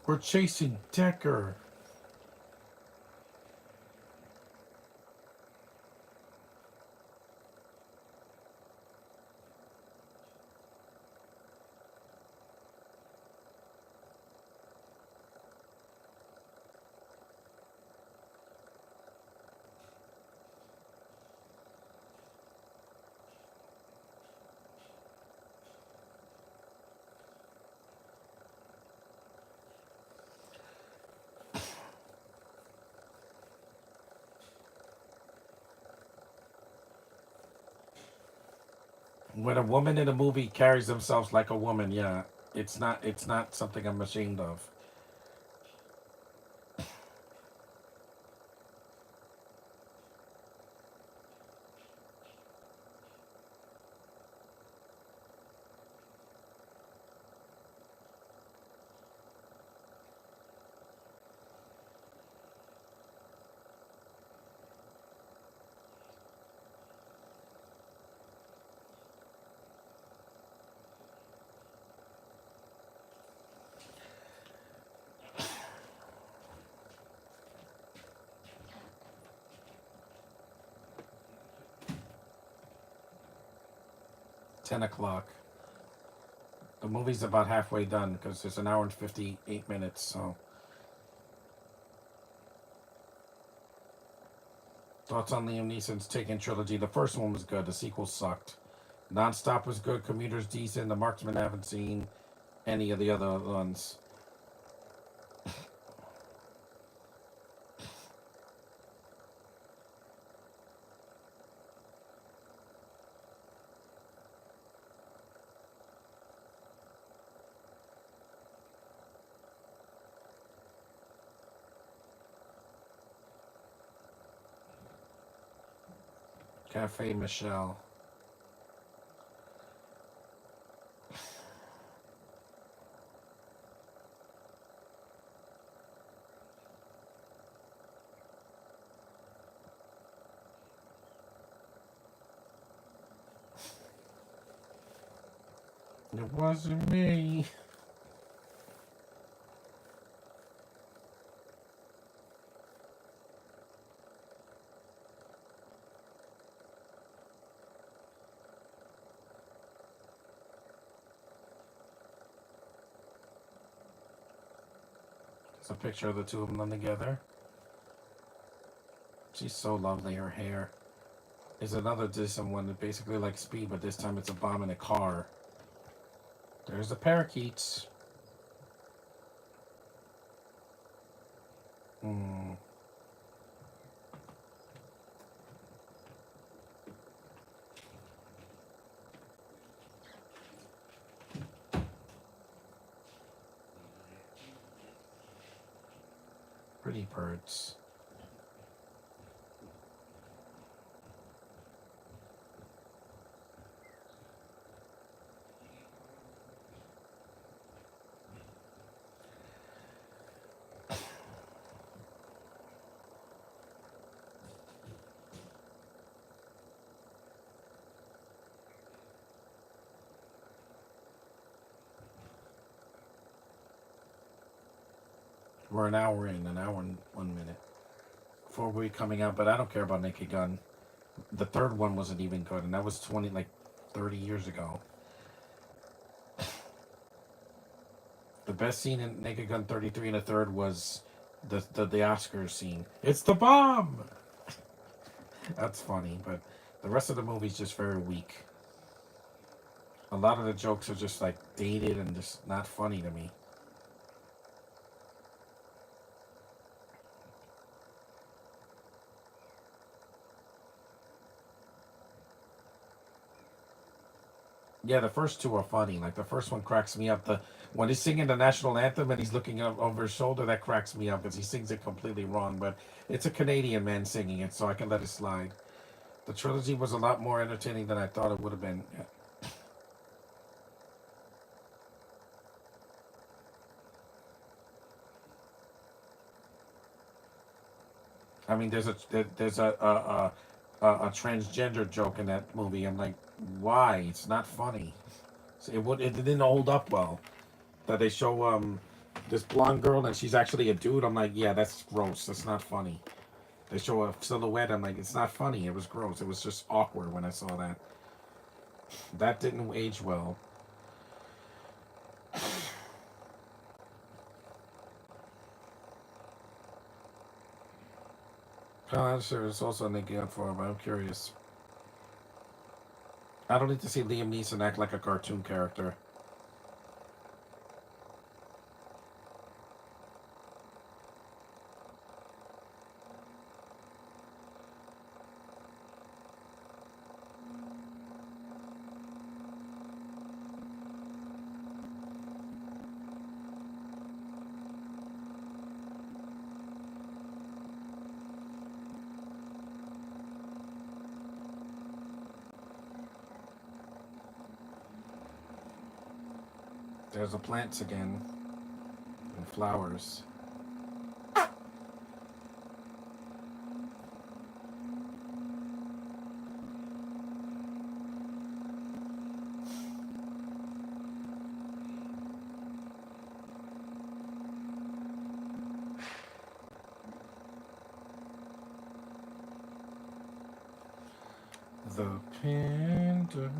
Speaker 1: We're chasing Decker. When a woman in a movie carries themselves like a woman, yeah, it's not something I'm ashamed of. $10. The movie's about halfway done because it's an hour and 58 minutes. So, thoughts on Liam Neeson's Taken trilogy? The first one was good. The sequel sucked. Nonstop was good. Commuter's decent. The Marksman I haven't seen any of the other ones. Cafe Michelle. It wasn't me. There's a picture of the two of them together. She's so lovely. Her hair is another Disney one that basically like Speed, but this time it's a bomb in a car. There's the parakeets. Mm, pretty birds. We're an hour and 1 minute. 4 week coming out, but I don't care about Naked Gun. The third one wasn't even good, and that was 20, like 30 years ago. The best scene in Naked Gun 33 and a third was the Oscars scene. It's the bomb! That's funny, but the rest of the movie's just very weak. A lot of the jokes are just like dated and just not funny to me. Yeah, the first two are funny. Like the first one cracks me up. The when he's singing the national anthem and he's looking up over his shoulder, that cracks me up because he sings it completely wrong. But it's a Canadian man singing it, so I can let it slide. The trilogy was a lot more entertaining than I thought it would have been. I mean, there's a transgender joke in that movie. I'm like, why? It's not funny. It didn't hold up well. That they show this blonde girl and she's actually a dude. I'm like, yeah, that's gross. That's not funny. They show a silhouette. I'm like, it's not funny. It was gross. It was just awkward when I saw that. That didn't age well. Sure, it's also Nicky on for, but I'm curious. I don't need to see Liam Neeson act like a cartoon character. There's the plants again and flowers. The panda.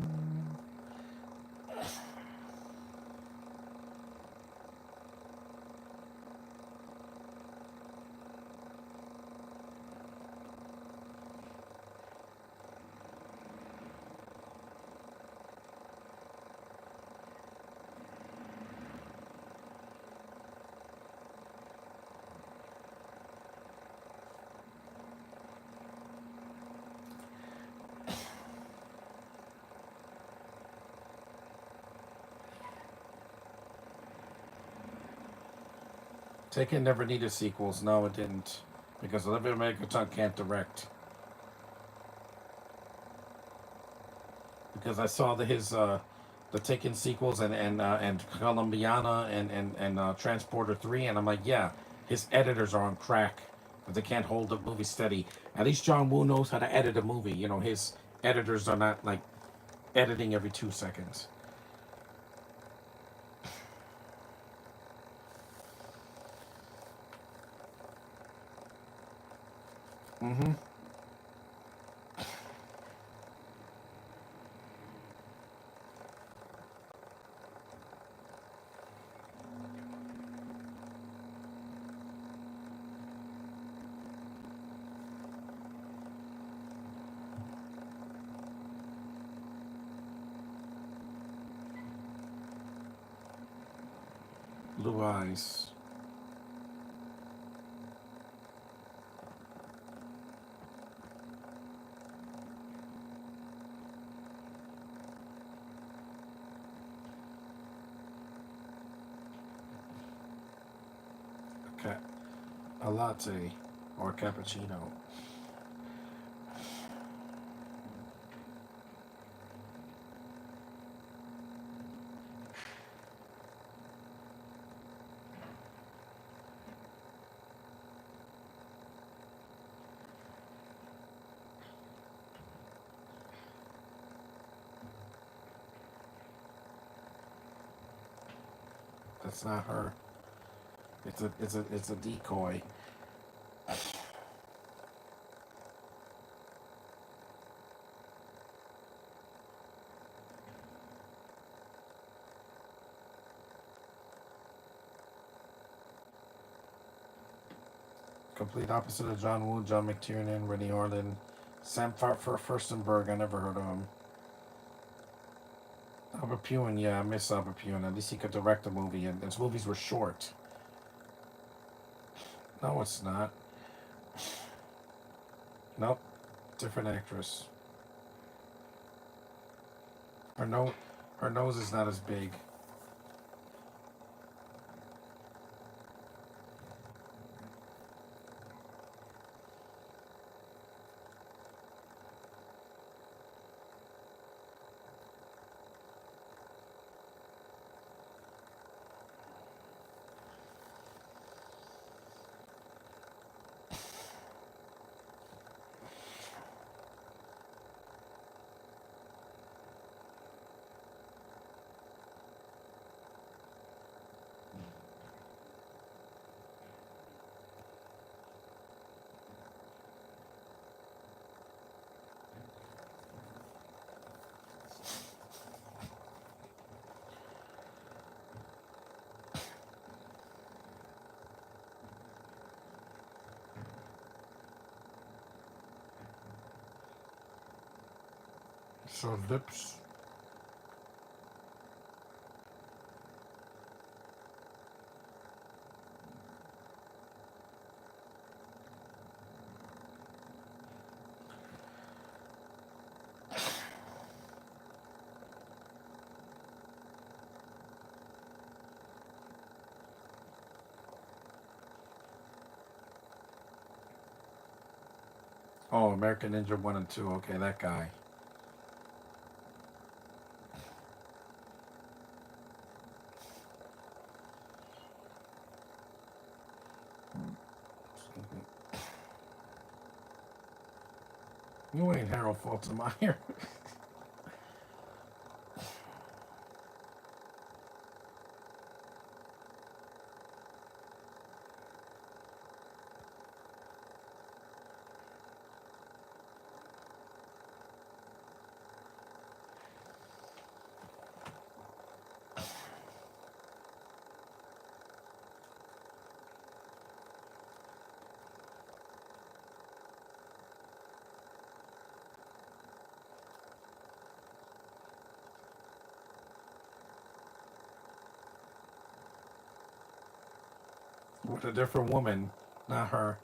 Speaker 1: Taken never needed sequels. No, it didn't. Because Olivia Megaton can't direct. Because I saw the Taken sequels and Columbiana and Transporter 3, and I'm like, yeah, his editors are on crack, but they can't hold the movie steady. At least John Woo knows how to edit a movie. You know, his editors are not like editing every 2 seconds. Mm-hmm. Blue eyes. a latte or a cappuccino. That's not her. It's a decoy. Complete opposite of John Woo, John McTiernan, Rennie Orlin, Sam Furstenberg. I never heard of him. Albert Puen, yeah, I miss Albert Puen. At least he could direct a movie, and his movies were short. No, it's not. Nope, different actress. Her no, her nose is not as big. So lips. Oh, American Ninja 1 and 2. Okay, that guy. You ain't Harold Faltermeyer. With a different woman, not her.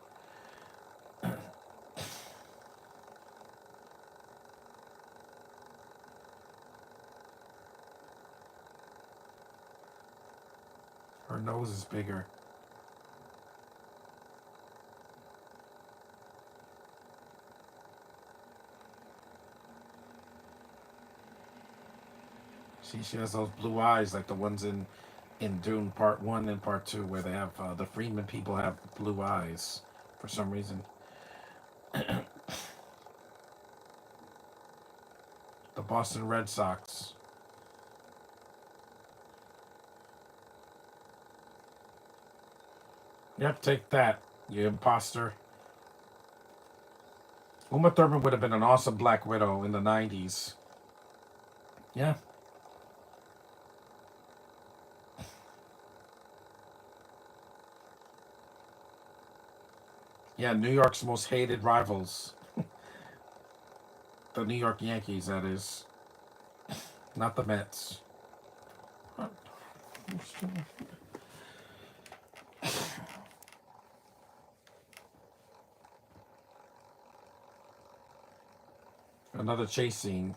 Speaker 1: Her nose is bigger. She has those blue eyes like the ones in Dune Part 1 and Part 2, where they have the Freeman people have blue eyes for some reason. The Boston Red Sox. Yep, take that, you imposter. Uma Thurman would have been an awesome Black Widow in the 90s. Yeah. Yeah, New York's most hated rivals. The New York Yankees, that is. Not the Mets. Another chase scene.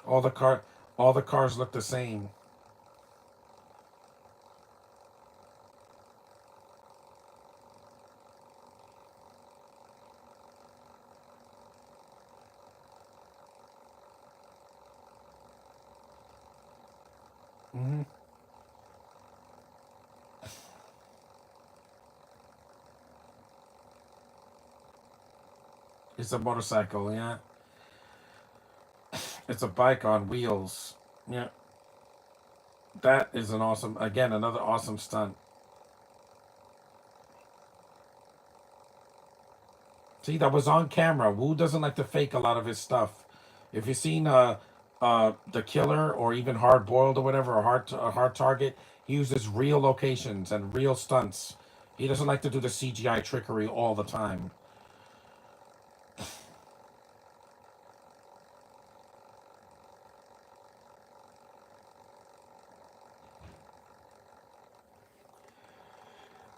Speaker 1: All the car, all the cars look the same. Hmm. It's a motorcycle, yeah. It's a bike on wheels. Yeah, that is an awesome. Again, another awesome stunt. See, that was on camera. Wu doesn't like to fake a lot of his stuff. If you've seen The Killer or even Hard Boiled or whatever, a hard Target, he uses real locations and real stunts. He doesn't like to do the CGI trickery all the time.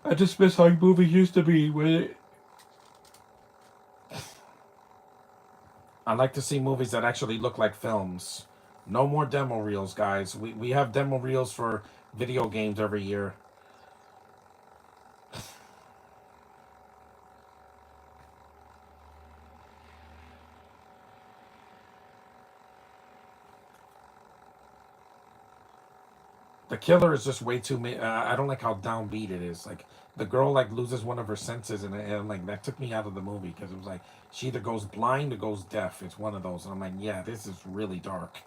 Speaker 1: I just miss how movies used to be. I like to see movies that actually look like films. No more demo reels, guys. We have demo reels for video games every year. The Killer is just way too. I don't like how downbeat it is. Like the girl like loses one of her senses, and like that took me out of the movie because it was like she either goes blind or goes deaf. It's one of those, and I'm like, yeah, this is really dark.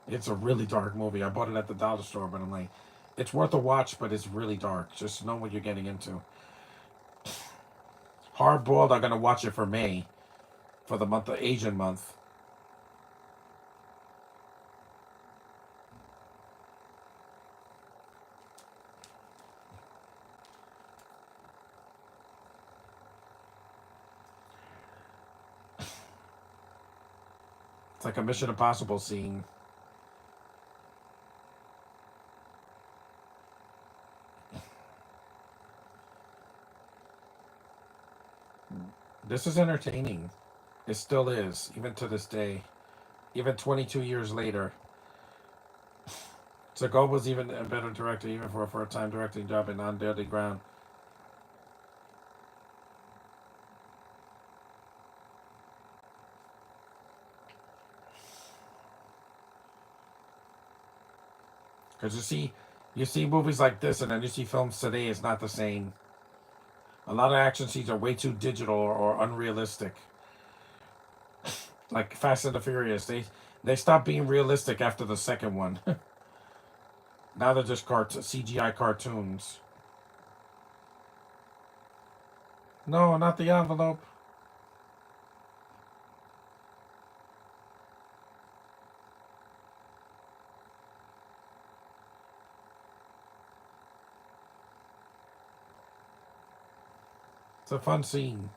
Speaker 1: It's a really dark movie. I bought it at the dollar store, but I'm like, it's worth a watch, but it's really dark. Just know what you're getting into. Hard boiled. I'm gonna watch it for May, for the month of Asian month. It's like a Mission Impossible scene. This is entertaining. It still is, even to this day. Even 22 years later. Seagal was even a better director, even for a first-time directing job in On Deadly Ground. Because you see movies like this, and then you see films today. It's not the same. A lot of action scenes are way too digital or unrealistic. Like Fast and the Furious, they stopped being realistic after the second one. Now they're just CGI cartoons. No, not the envelope. It's a fun scene.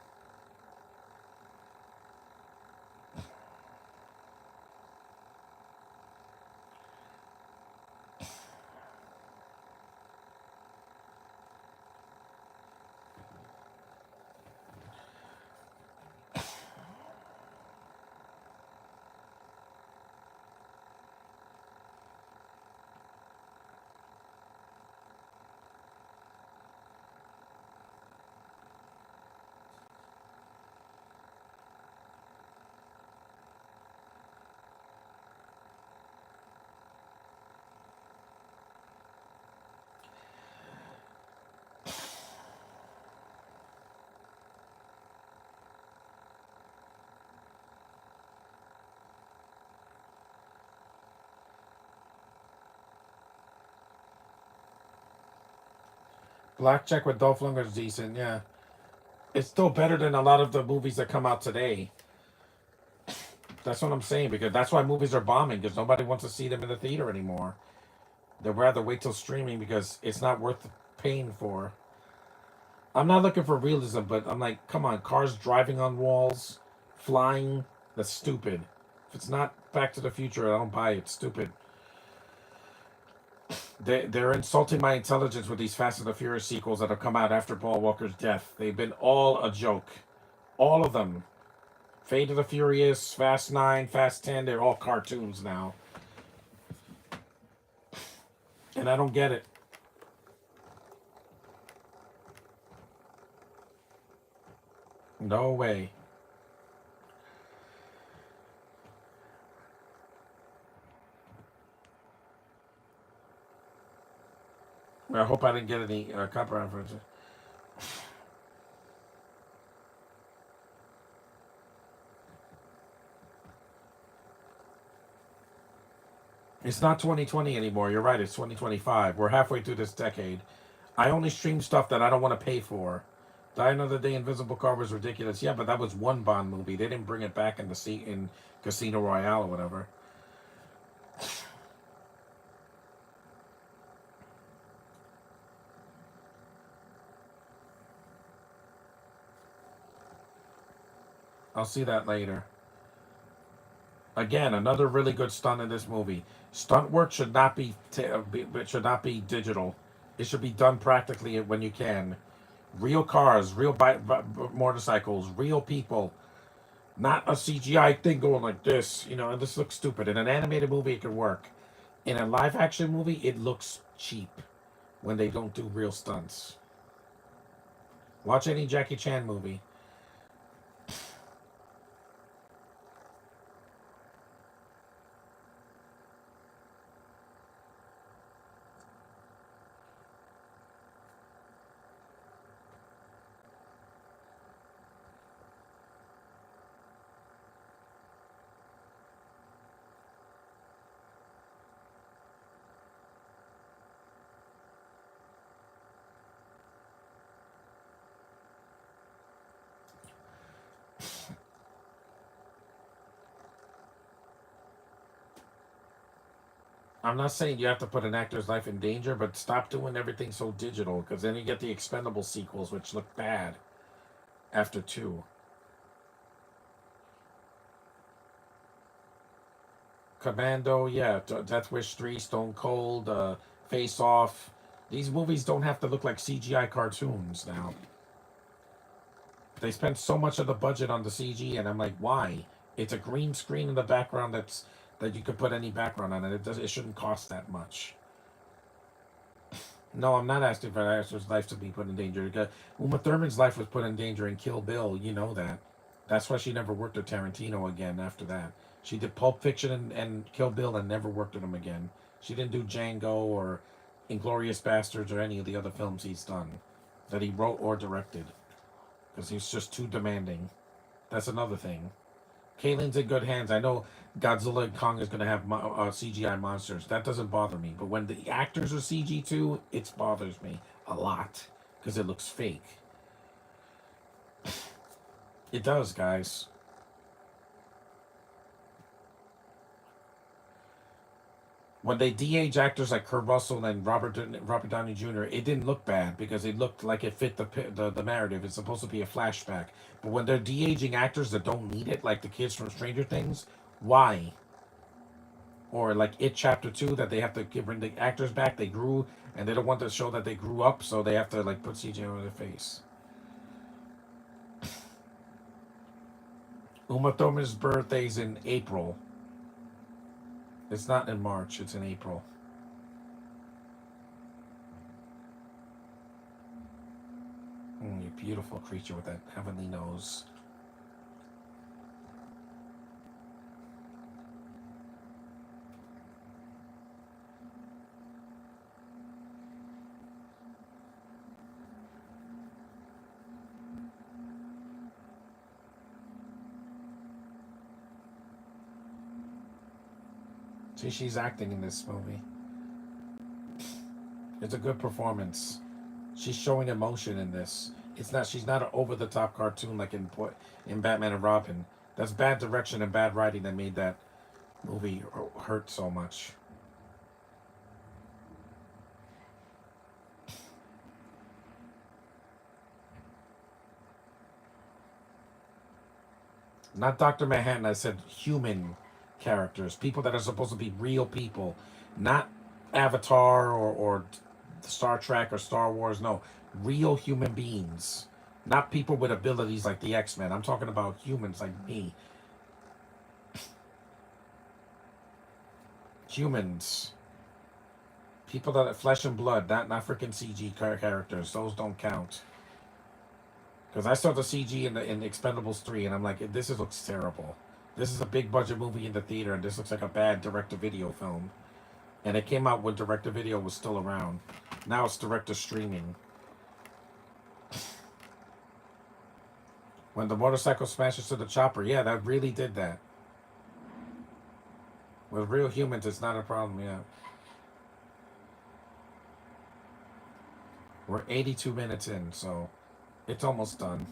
Speaker 1: Blackjack with Dolph Lundgren is decent, yeah. It's still better than a lot of the movies that come out today. That's what I'm saying, because that's why movies are bombing, because nobody wants to see them in the theater anymore. They'd rather wait till streaming because it's not worth paying for. I'm not looking for realism, but I'm like, come on, cars driving on walls, flying, that's stupid. If it's not Back to the Future, I don't buy it. It's stupid. They're insulting my intelligence with these Fast and the Furious sequels that have come out after Paul Walker's death. They've been all a joke. All of them. Fate of the Furious, Fast 9, Fast 10, they're all cartoons now. And I don't get it. No way. I hope I didn't get any copyright infringement. It's not 2020 anymore. You're right. It's 2025. We're halfway through this decade. I only stream stuff that I don't want to pay for. Die Another Day, Invisible Car was ridiculous. Yeah, but that was one Bond movie. They didn't bring it back in in Casino Royale or whatever. I'll see that later. Again, another really good stunt in this movie. Stunt work should not it should not be digital. It should be done practically when you can. Real cars, real motorcycles, real people. Not a CGI thing going like this. You know, and this looks stupid. In an animated movie, it can work. In a live action movie, it looks cheap when they don't do real stunts. Watch any Jackie Chan movie. I'm not saying you have to put an actor's life in danger, but stop doing everything so digital, because then you get the expendable sequels, which look bad after two. Commando, yeah, Death Wish 3, Stone Cold, Face Off. These movies don't have to look like CGI cartoons now. They spent so much of the budget on the CG, and I'm like, why? It's a green screen in the background that you could put any background on it. It shouldn't cost that much. No, I'm not asking for an actor's life to be put in danger. Uma Thurman's life was put in danger in Kill Bill. You know that. That's why she never worked with Tarantino again after that. She did Pulp Fiction and Kill Bill and never worked with him again. She didn't do Django or Inglorious Bastards or any of the other films he's done that he wrote or directed because he's just too demanding. That's another thing. Kaylin's in good hands. I know Godzilla and Kong is going to have CGI monsters. That doesn't bother me. But when the actors are CG too, it bothers me a lot because it looks fake. It does, guys. When they de-age actors like Kurt Russell and Robert Downey Jr., it didn't look bad because it looked like it fit the narrative. It's supposed to be a flashback. But when they're de-aging actors that don't need it, like the kids from Stranger Things, why? Or like It Chapter 2, that they have to bring the actors back. They grew, and they don't want to show that they grew up, so they have to like put CGI on their face. Uma Thurman's birthday's in April. It's not in March, it's in April. You beautiful creature with that heavenly nose. See, she's acting in this movie. It's a good performance. She's showing emotion in this. It's not. She's not an over the top cartoon like in Batman and Robin. That's bad direction and bad writing that made that movie hurt so much. Not Dr. Manhattan. I said human characters, people that are supposed to be real people, not Avatar or Star Trek or Star Wars. No, real human beings Not people with abilities like the X-Men. I'm talking about humans like me. Humans. People that are flesh and blood, not freaking CG characters. Those don't count. Because I saw the CG in Expendables 3, and I'm like, this looks terrible. This is a big budget movie in the theater, and this looks like a bad direct-to-video film. And it came out when direct-to-video was still around. Now it's direct-to-streaming. When the motorcycle smashes to the chopper, yeah, that really did that. With real humans, it's not a problem, yeah. We're 82 minutes in, so it's almost done.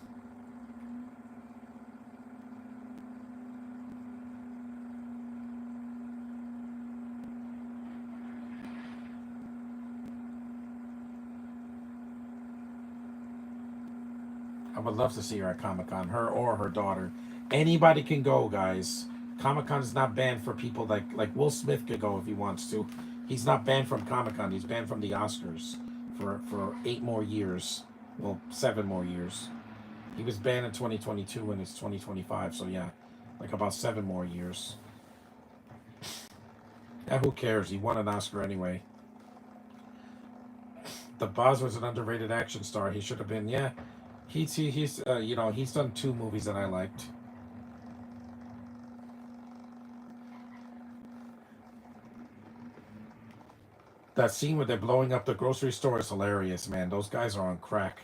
Speaker 1: I would love to see her at Comic Con, her or her daughter. Anybody can go, guys. Comic Con is not banned for people like Will Smith could go if he wants to. He's not banned from Comic Con. He's banned from the Oscars for 8 more years. Well, 7 more years. He was banned in 2022 and it's 2025. So yeah, like about 7 more years. Yeah, who cares? He won an Oscar anyway. The Boz was an underrated action star. He should have been. Yeah, he's he's done 2 movies that I liked. That scene where they're blowing up the grocery store is hilarious, man. Those guys are on crack.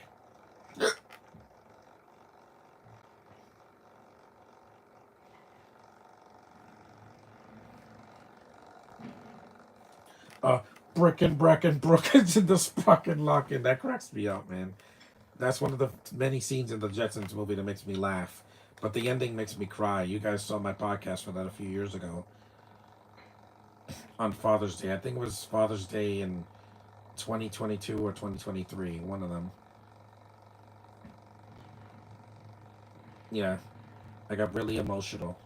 Speaker 1: Uh, Bracken Brookins in this fucking lock-in. That cracks me up, man. That's one of the many scenes in the Jetsons movie that makes me laugh. But the ending makes me cry. You guys saw my podcast for that a few years ago on Father's Day. I think it was Father's Day in 2022 or 2023. One of them. Yeah, I got really emotional.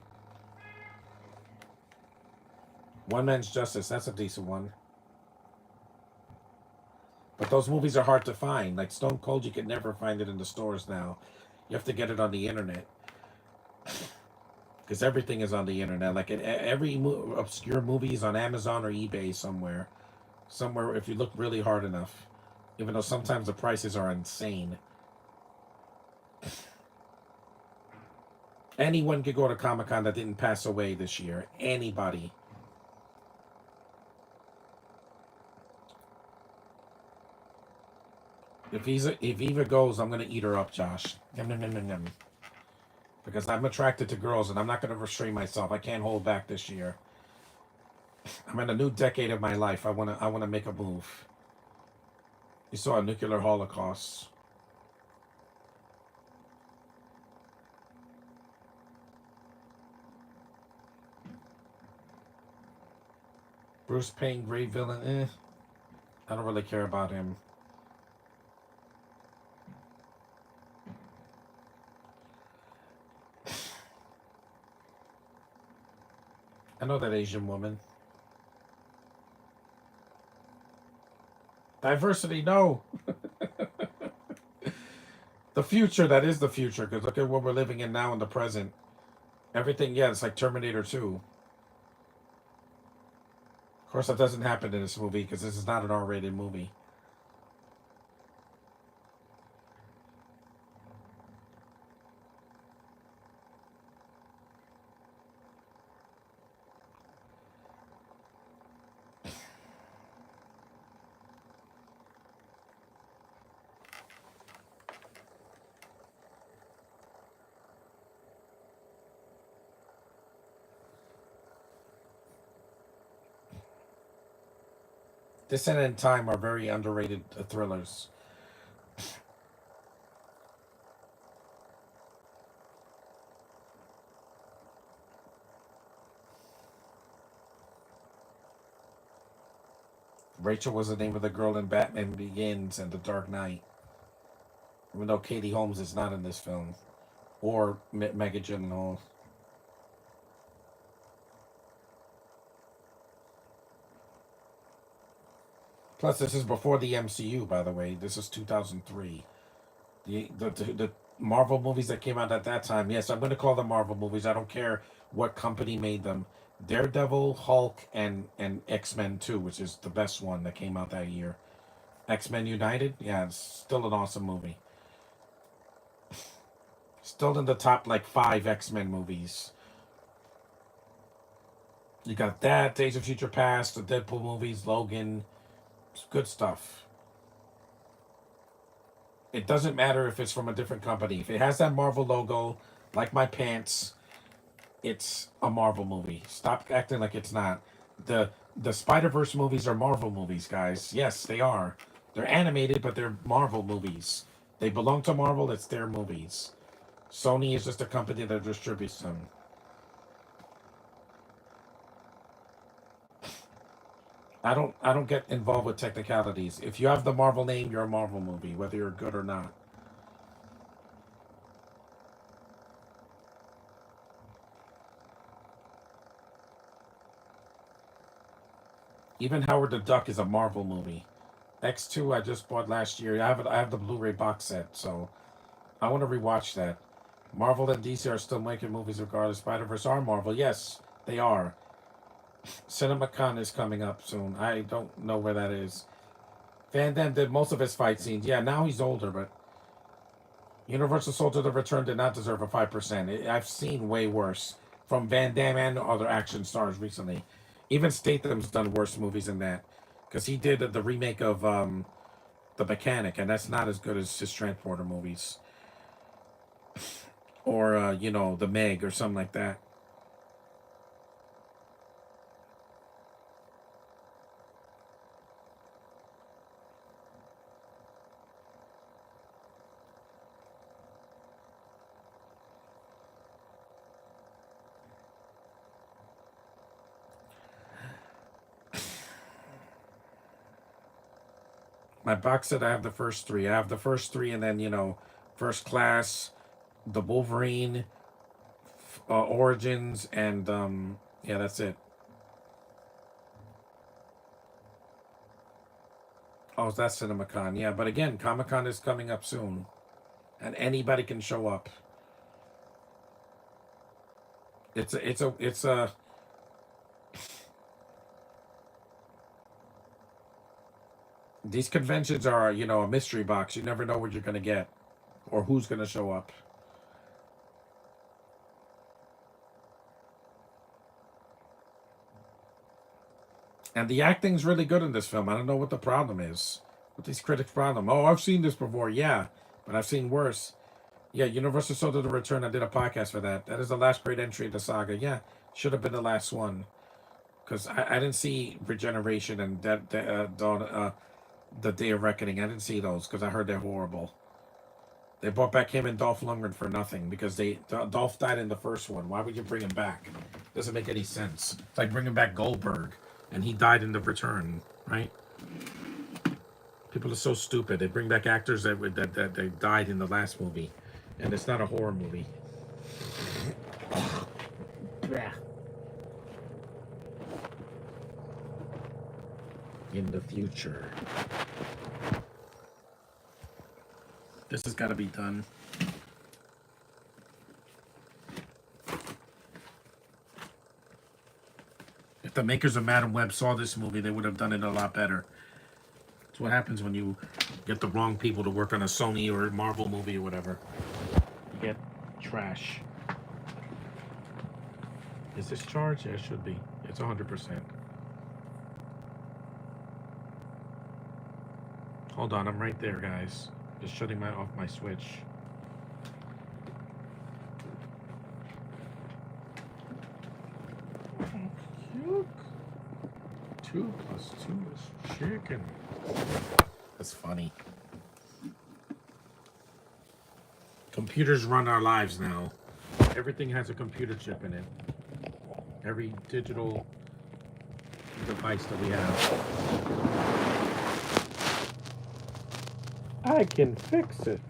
Speaker 1: One Man's Justice. That's a decent one. But those movies are hard to find. Like Stone Cold, you can never find it in the stores now. You have to get it on the internet because everything is on the internet. Like every obscure movie is on Amazon or eBay somewhere. Somewhere if you look really hard enough. Even though sometimes the prices are insane. Anyone could go to Comic Con that didn't pass away this year. Anybody. If Eva goes, I'm gonna eat her up, Josh. Yum, yum, yum, yum, yum. Because I'm attracted to girls, and I'm not gonna restrain myself. I can't hold back this year. I'm in a new decade of my life. I wanna make a move. You saw a nuclear holocaust. Bruce Payne, great villain. I don't really care about him. I know that Asian woman. Diversity, no. The future, that is the future. Because look at what we're living in now in the present. Everything, yeah, it's like Terminator 2. Of course, that doesn't happen in this movie because this is not an R-rated movie. Descent and Time are very underrated thrillers. Rachel was the name of the girl in Batman Begins and The Dark Knight. Even though Katie Holmes is not in this film. Or Mega Gyllenhaal. Plus, this is before the MCU, by the way. This is 2003. The Marvel movies that came out at that time. Yes, I'm going to call them Marvel movies. I don't care what company made them. Daredevil, Hulk, and X Men 2, which is the best one that came out that year. X Men United, yeah, it's still an awesome movie. Still in the top like five X Men movies. You got that, Days of Future Past, the Deadpool movies, Logan, it's good stuff. It doesn't matter if it's from a different company. If it has that Marvel logo, like my pants, it's a Marvel movie. Stop acting like it's not. The Spider-Verse movies are Marvel movies, guys. Yes, they are. They're animated, but they're Marvel movies. They belong to Marvel, it's their movies. Sony is just a company that distributes them. I don't get involved with technicalities. If you have the Marvel name, you're a Marvel movie, whether you're good or not. Even Howard the Duck is a Marvel movie. X2 I just bought last year. I have the Blu-ray box set, so I want to rewatch that. Marvel and DC are still making movies regardless. Spider-Verse are Marvel. Yes, they are. CinemaCon is coming up soon. I don't know where that is. Van Damme did most of his fight scenes. Yeah, now he's older, but Universal Soldier: The Return did not deserve a 5%. I've seen way worse from Van Damme and other action stars recently. Even Statham's done worse movies than that, because he did the remake of The Mechanic, and that's not as good as his Transporter movies, or The Meg or something like that. My box set, I have the first three. I have the first three, and then First Class, the Wolverine, Origins, and yeah, that's it. Oh, that's CinemaCon. Yeah, but again, Comic Con is coming up soon, and anybody can show up. It's a these conventions are a mystery box. You never know what you're gonna get or who's gonna show up. And the acting's really good in this film. I don't know what the problem is. What these critics' problem? Oh, I've seen this before. Yeah, but I've seen worse. Yeah, Universal Soldier: The Return. I did a podcast for that. That is the last great entry in the saga. Yeah, should have been the last one because I didn't see Regeneration and the Day of Reckoning. I didn't see those because I heard they're horrible. They brought back him and Dolph Lundgren for nothing because Dolph died in the first one. Why would you bring him back? Doesn't make any sense. It's like bringing back Goldberg, and he died in the Return, right? People are so stupid. They bring back actors that they died in the last movie, and it's not a horror movie. In the future, this has got to be done. If the makers of Madam Web saw this movie, they would have done it a lot better. It's what happens when you get the wrong people to work on a Sony or Marvel movie or whatever. You get trash. Is this charged? Yeah, it should be. It's 100%. Hold on, I'm right there, guys. Just shutting off my switch. Cute. 2 plus 2 is chicken. That's funny. Computers run our lives now. Everything has a computer chip in it. Every digital device that we have. I can fix it.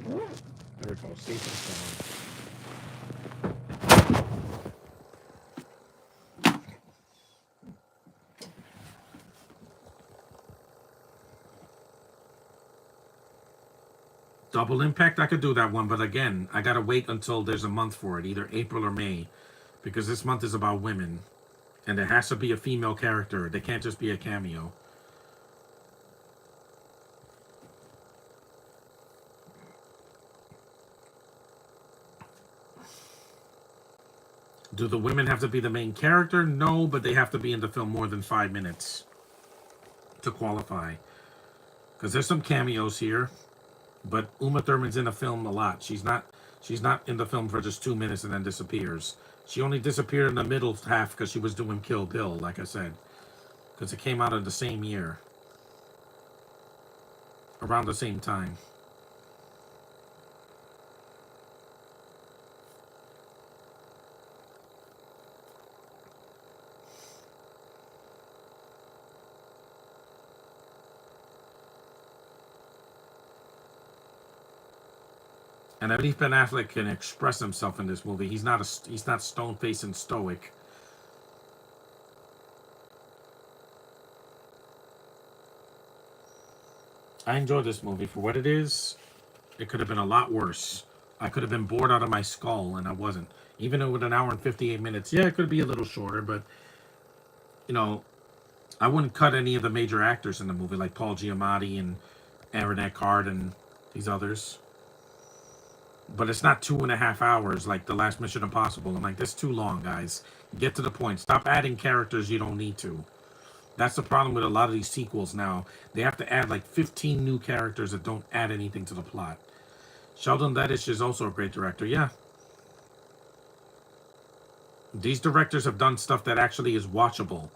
Speaker 1: There we go. Safe and sound. Double Impact, I could do that one, but again, I gotta wait until there's a month for it, either April or May, because this month is about women, and there has to be a female character. They can't just be a cameo. Do the women have to be the main character? No, but they have to be in the film more than 5 minutes to qualify. Because there's some cameos here, but Uma Thurman's in the film a lot. She's not in the film for just 2 minutes and then disappears. She only disappeared in the middle half because she was doing Kill Bill, like I said. Because it came out in the same year. Around the same time. And at least Ben Affleck can express himself in this movie. He's not stone faced and stoic. I enjoyed this movie for what it is. It could have been a lot worse. I could have been bored out of my skull, and I wasn't. Even though with an hour and 58 minutes, yeah, it could be a little shorter, but you know, I wouldn't cut any of the major actors in the movie, like Paul Giamatti and Aaron Eckhart and these others. But it's not 2.5 hours like the last Mission Impossible. I'm like, this is too long, guys. Get to the point. Stop adding characters you don't need to. That's the problem with a lot of these sequels now. They have to add like 15 new characters that don't add anything to the plot. Sheldon Lettish is also a great director. Yeah. These directors have done stuff that actually is watchable.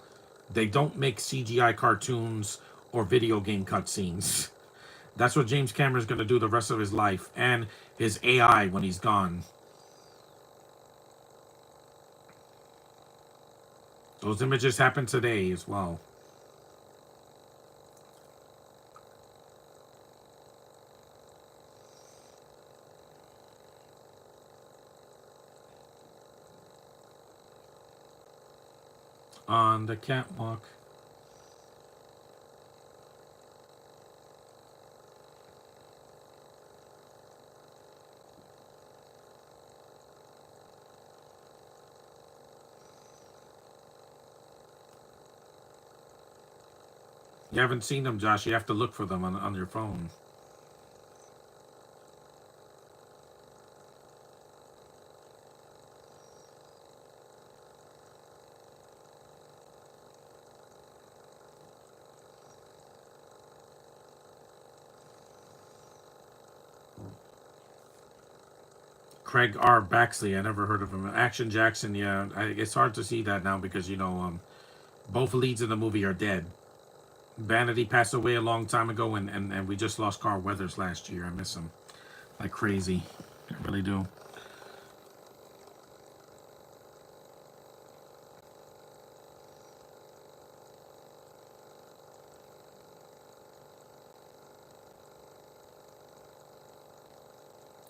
Speaker 1: They don't make CGI cartoons or video game cutscenes. That's what James Cameron's going to do the rest of his life. And his AI when he's gone. Those images happen today as well. On the catwalk. You haven't seen them, Josh. You have to look for them on your phone. Craig R. Baxley, I never heard of him. Action Jackson, yeah. It's hard to see that now because, both leads in the movie are dead. Vanity passed away a long time ago, and we just lost Carl Weathers last year. I miss him like crazy. I really do.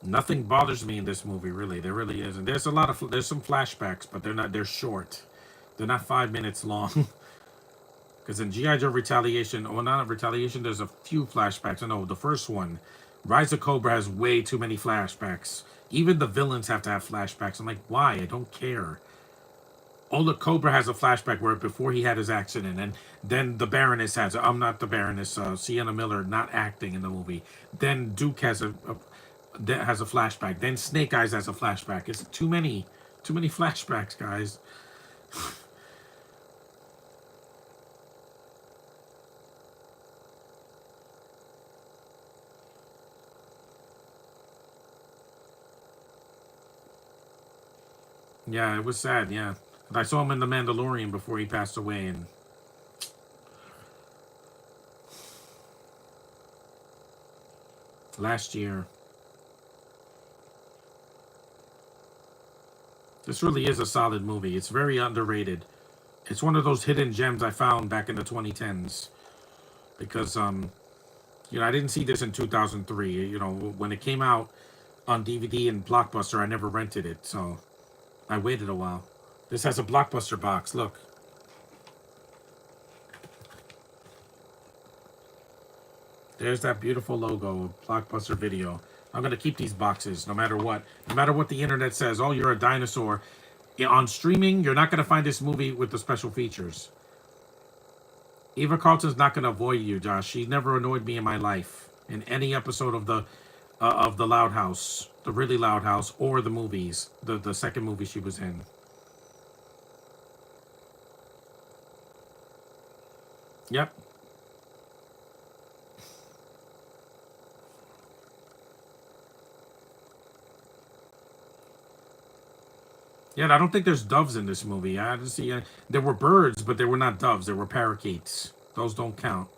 Speaker 1: Nothing bothers me in this movie, really. There really isn't. There's some flashbacks, but they're short. They're not 5 minutes long. Because in G.I. Joe Retaliation, or not Retaliation, there's a few flashbacks. I know the first one, Rise of Cobra, has way too many flashbacks. Even the villains have to have flashbacks. I'm like, why? I don't care. Ola Cobra has a flashback where before he had his accident, and then the Baroness has. I'm not the Baroness. Sienna Miller not acting in the movie. Then Duke has a flashback. Then Snake Eyes has a flashback. It's too many flashbacks, guys. Yeah, it was sad. Yeah, I saw him in The Mandalorian before he passed away, and last year. This really is a solid movie. It's very underrated. It's one of those hidden gems I found back in the 2010s because I didn't see this in 2003. When it came out on DVD and Blockbuster, I never rented it, so I waited a while. This has a Blockbuster box. Look. There's that beautiful logo of Blockbuster Video. I'm gonna keep these boxes no matter what. No matter what the internet says. Oh, you're a dinosaur. On streaming, you're not gonna find this movie with the special features. Eva Carlton's not gonna avoid you, Josh. She never annoyed me in my life in any episode of the Loud House, the really Loud House, or the movies. The second movie she was in. Yep. Yeah, I don't think there's doves in this movie. I didn't see. There were birds, but they were not doves. They were parakeets. Those don't count.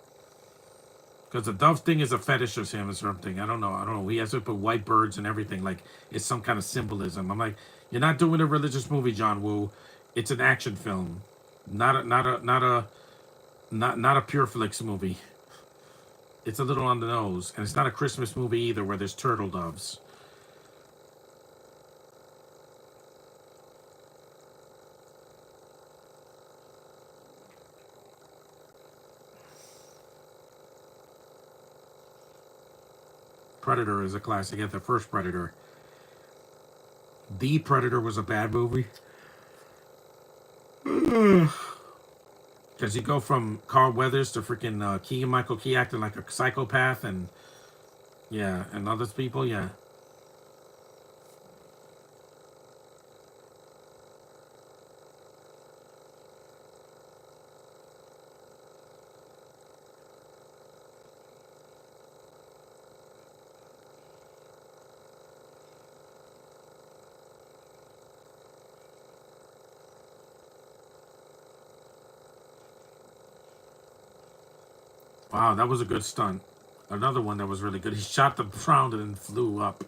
Speaker 1: Because the dove thing is a fetish of him or something. I don't know. I don't know. He has to put white birds and everything. Like it's some kind of symbolism. I'm like, you're not doing a religious movie, John Woo. It's an action film, not a pure flicks movie. It's a little on the nose, and it's not a Christmas movie either, where there's turtle doves. Predator is a classic. At the first Predator, The Predator was a bad movie. Because you go from Carl Weathers to freaking Keegan Michael Key acting like a psychopath, and yeah, and other people, yeah. Wow, that was a good stunt. Another one that was really good. He shot the ground and then flew up.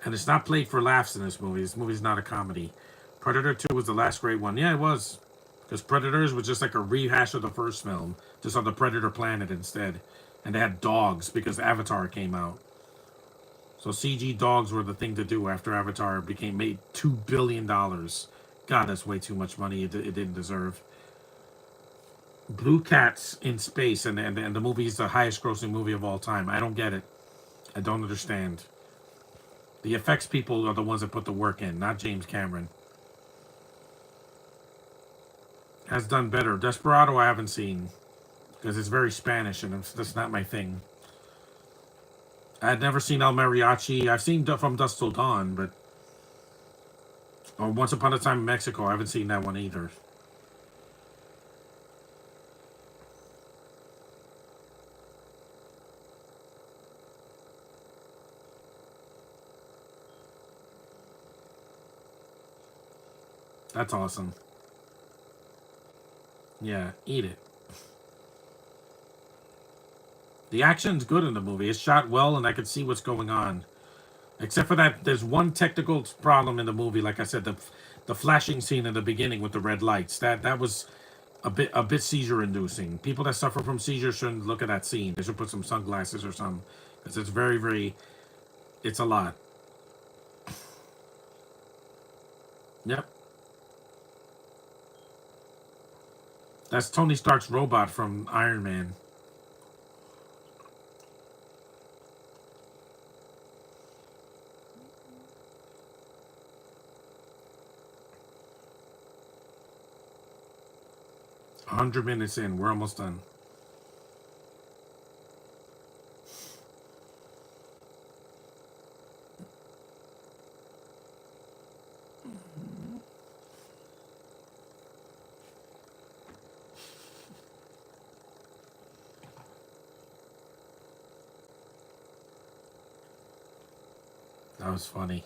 Speaker 1: And it's not played for laughs in this movie. This movie's not a comedy. Predator 2 was the last great one. Yeah, it was. Because Predators was just like a rehash of the first film, just on the Predator planet instead. And they had dogs because Avatar came out. So CG dogs were the thing to do after Avatar became made $2 billion. God, that's way too much money it didn't deserve. Blue Cats in space, and the movie is the highest grossing movie of all time. I don't get it. I don't understand. The effects people are the ones that put the work in, not James Cameron. Has done better. Desperado I haven't seen because it's very Spanish and that's not my thing. I had never seen El Mariachi. I've seen From Dusk Till Dawn, but or Once Upon a Time in Mexico. I haven't seen that one either. That's awesome. Yeah, eat it. The action's good in the movie. It's shot well, and I can see what's going on. Except for that, there's one technical problem in the movie. Like I said, the flashing scene in the beginning with the red lights. That was a bit seizure inducing. People that suffer from seizures shouldn't look at that scene. They should put some sunglasses or something because it's very. It's a lot. Yep, that's Tony Stark's robot from Iron Man. 100 minutes in, we're almost done. That was funny.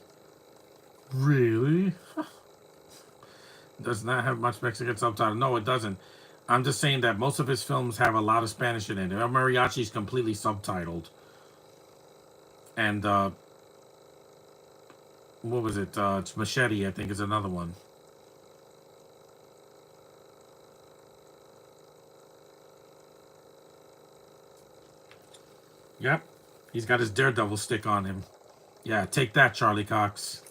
Speaker 1: Really? Does not have much Mexican subtitle. No, it doesn't. I'm just saying that most of his films have a lot of Spanish in it. El Mariachi is completely subtitled. And what was it? It's Machete, I think, is another one. Yep. He's got his Daredevil stick on him. Yeah, take that, Charlie Cox.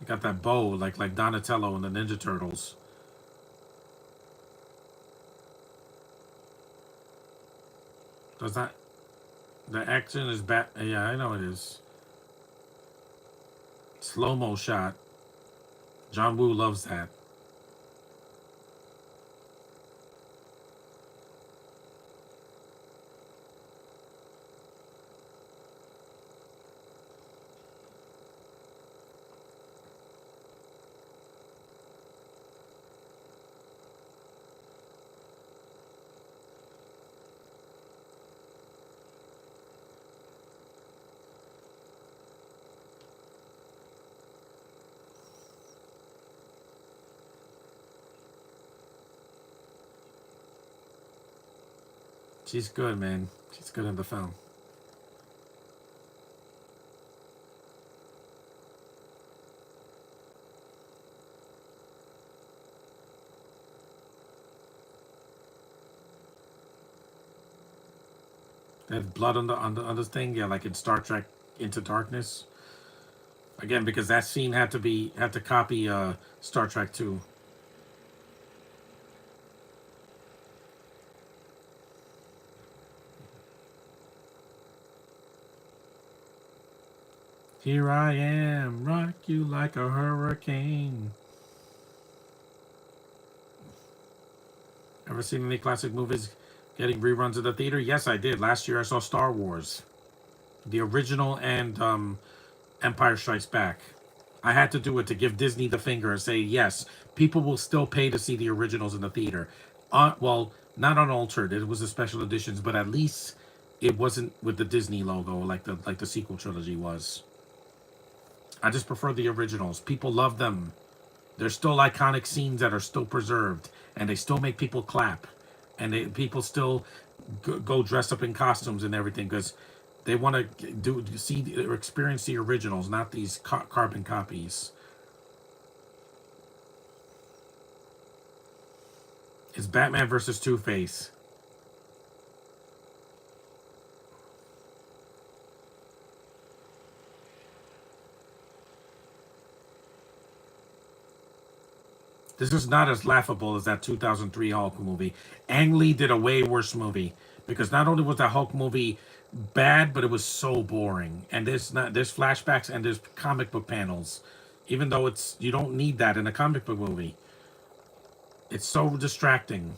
Speaker 1: Got that bow like Donatello and the Ninja Turtles. Does that the action is bad? Yeah, I know it is. Slow mo shot. John Woo loves that. She's good, man. She's good in the film. That blood on the thing, yeah, like in Star Trek Into Darkness. Again, because that scene had to copy Star Trek 2. Here I am, rock you like a hurricane. Ever seen any classic movies getting reruns at the theater? Yes, I did. Last year I saw Star Wars, the original, and Empire Strikes Back. I had to do it to give Disney the finger and say, yes, people will still pay to see the originals in the theater. Well, not unaltered. It was the special editions, but at least it wasn't with the Disney logo like the sequel trilogy was. I just prefer the originals. People love them. There's still iconic scenes that are still preserved, and they still make people clap, and people still go dress up in costumes and everything because they want to see or experience the originals, not these carbon copies. It's Batman versus Two Face. This is not as laughable as that 2003 Hulk movie. Ang Lee did a way worse movie because not only was that Hulk movie bad, but it was so boring. And there's flashbacks and there's comic book panels, even though it's you don't need that in a comic book movie. It's so distracting.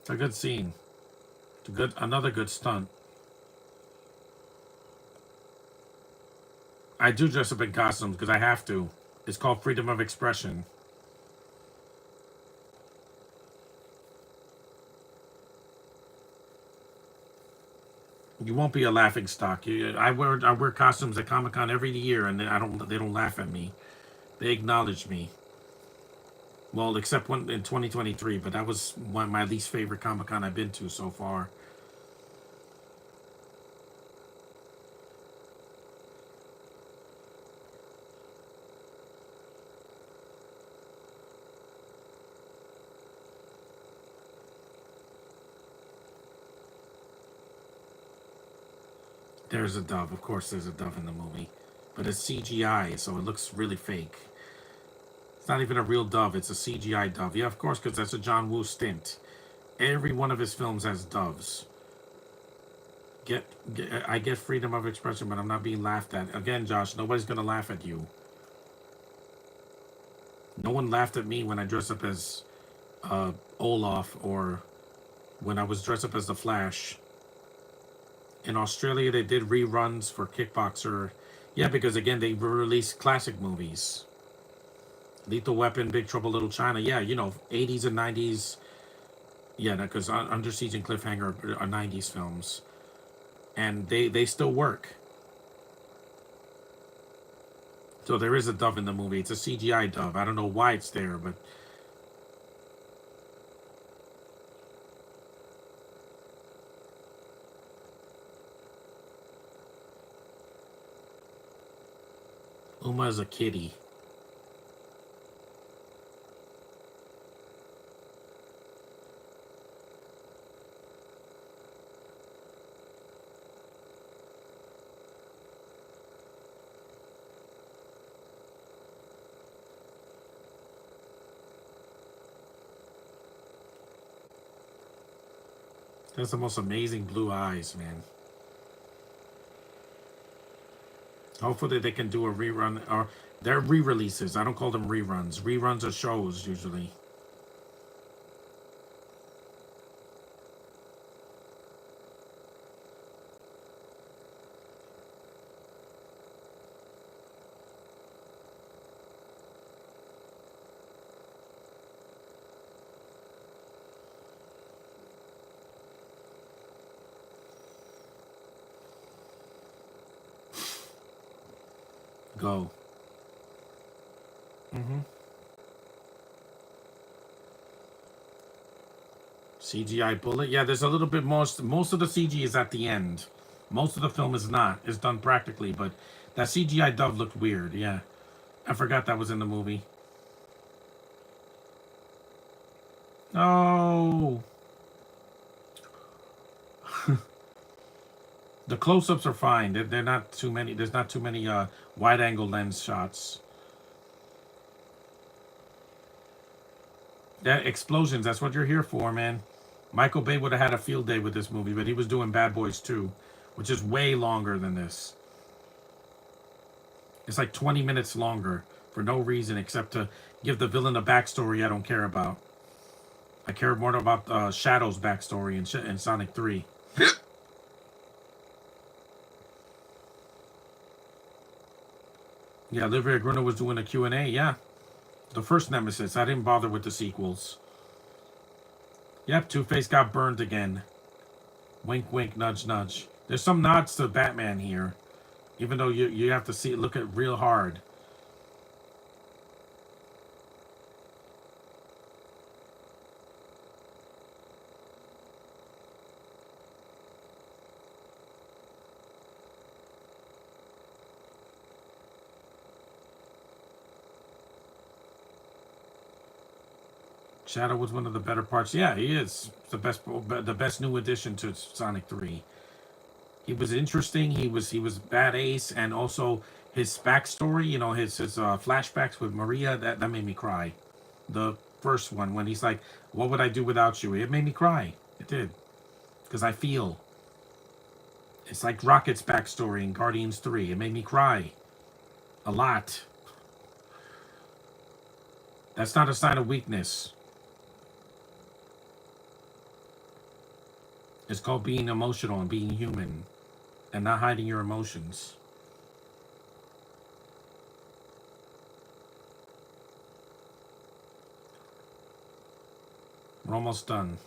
Speaker 1: It's a good scene. It's a good another good stunt. I do dress up in costumes because I have to. It's called freedom of expression. You won't be a laughing stock. I wear costumes at Comic Con every year, and they don't laugh at me. They acknowledge me. Well, except one in 2023, but that was one of my least favorite Comic Con I've been to so far. There's a dove. Of course, there's a dove in the movie, but it's CGI, so it looks really fake. It's not even a real dove. It's a CGI dove. Yeah, of course, because that's a John Woo stint. Every one of his films has doves. I get freedom of expression, but I'm not being laughed at. Again, Josh, nobody's gonna laugh at you. No one laughed at me when I dressed up as Olaf or when I was dressed up as the Flash. In Australia, they did reruns for Kickboxer. Yeah, because again, they released classic movies. Lethal Weapon, Big Trouble, Little China. Yeah, 80s and 90s. Yeah, because Under Siege and Cliffhanger are 90s films. And they still work. So there is a dove in the movie. It's a CGI dove. I don't know why it's there, but Uma is a kitty. Has the most amazing blue eyes, man. Hopefully they can do a rerun, or they're re-releases. I don't call them reruns. Reruns are shows usually. Go. Mm-hmm. CGI bullet. Yeah, there's a little bit most of the CG is at the end. Most of the film is not. It's done practically, but that CGI dove looked weird. Yeah. I forgot that was in the movie. Oh. The close-ups are fine. They're not too many. There's not too many wide-angle lens shots. That explosions. That's what you're here for, man. Michael Bay would have had a field day with this movie, but he was doing Bad Boys 2, which is way longer than this. It's like 20 minutes longer for no reason except to give the villain a backstory I don't care about. I care more about Shadow's backstory in Sonic 3. Yeah, Olivia Gruner was doing a Q&A, yeah. The first Nemesis. I didn't bother with the sequels. Yep, Two-Face got burned again. Wink, wink, nudge, nudge. There's some nods to Batman here. Even though you have to see it, look at real hard. Shadow was one of the better parts. Yeah, he is the best new addition to Sonic 3. He was interesting. He was bad ace, and also his backstory. You know, his flashbacks with Maria. That made me cry. The first one when he's like, "What would I do without you?" It made me cry. It did because I feel. It's like Rocket's backstory in Guardians 3. It made me cry a lot. That's not a sign of weakness. It's called being emotional and being human and not hiding your emotions. We're almost done.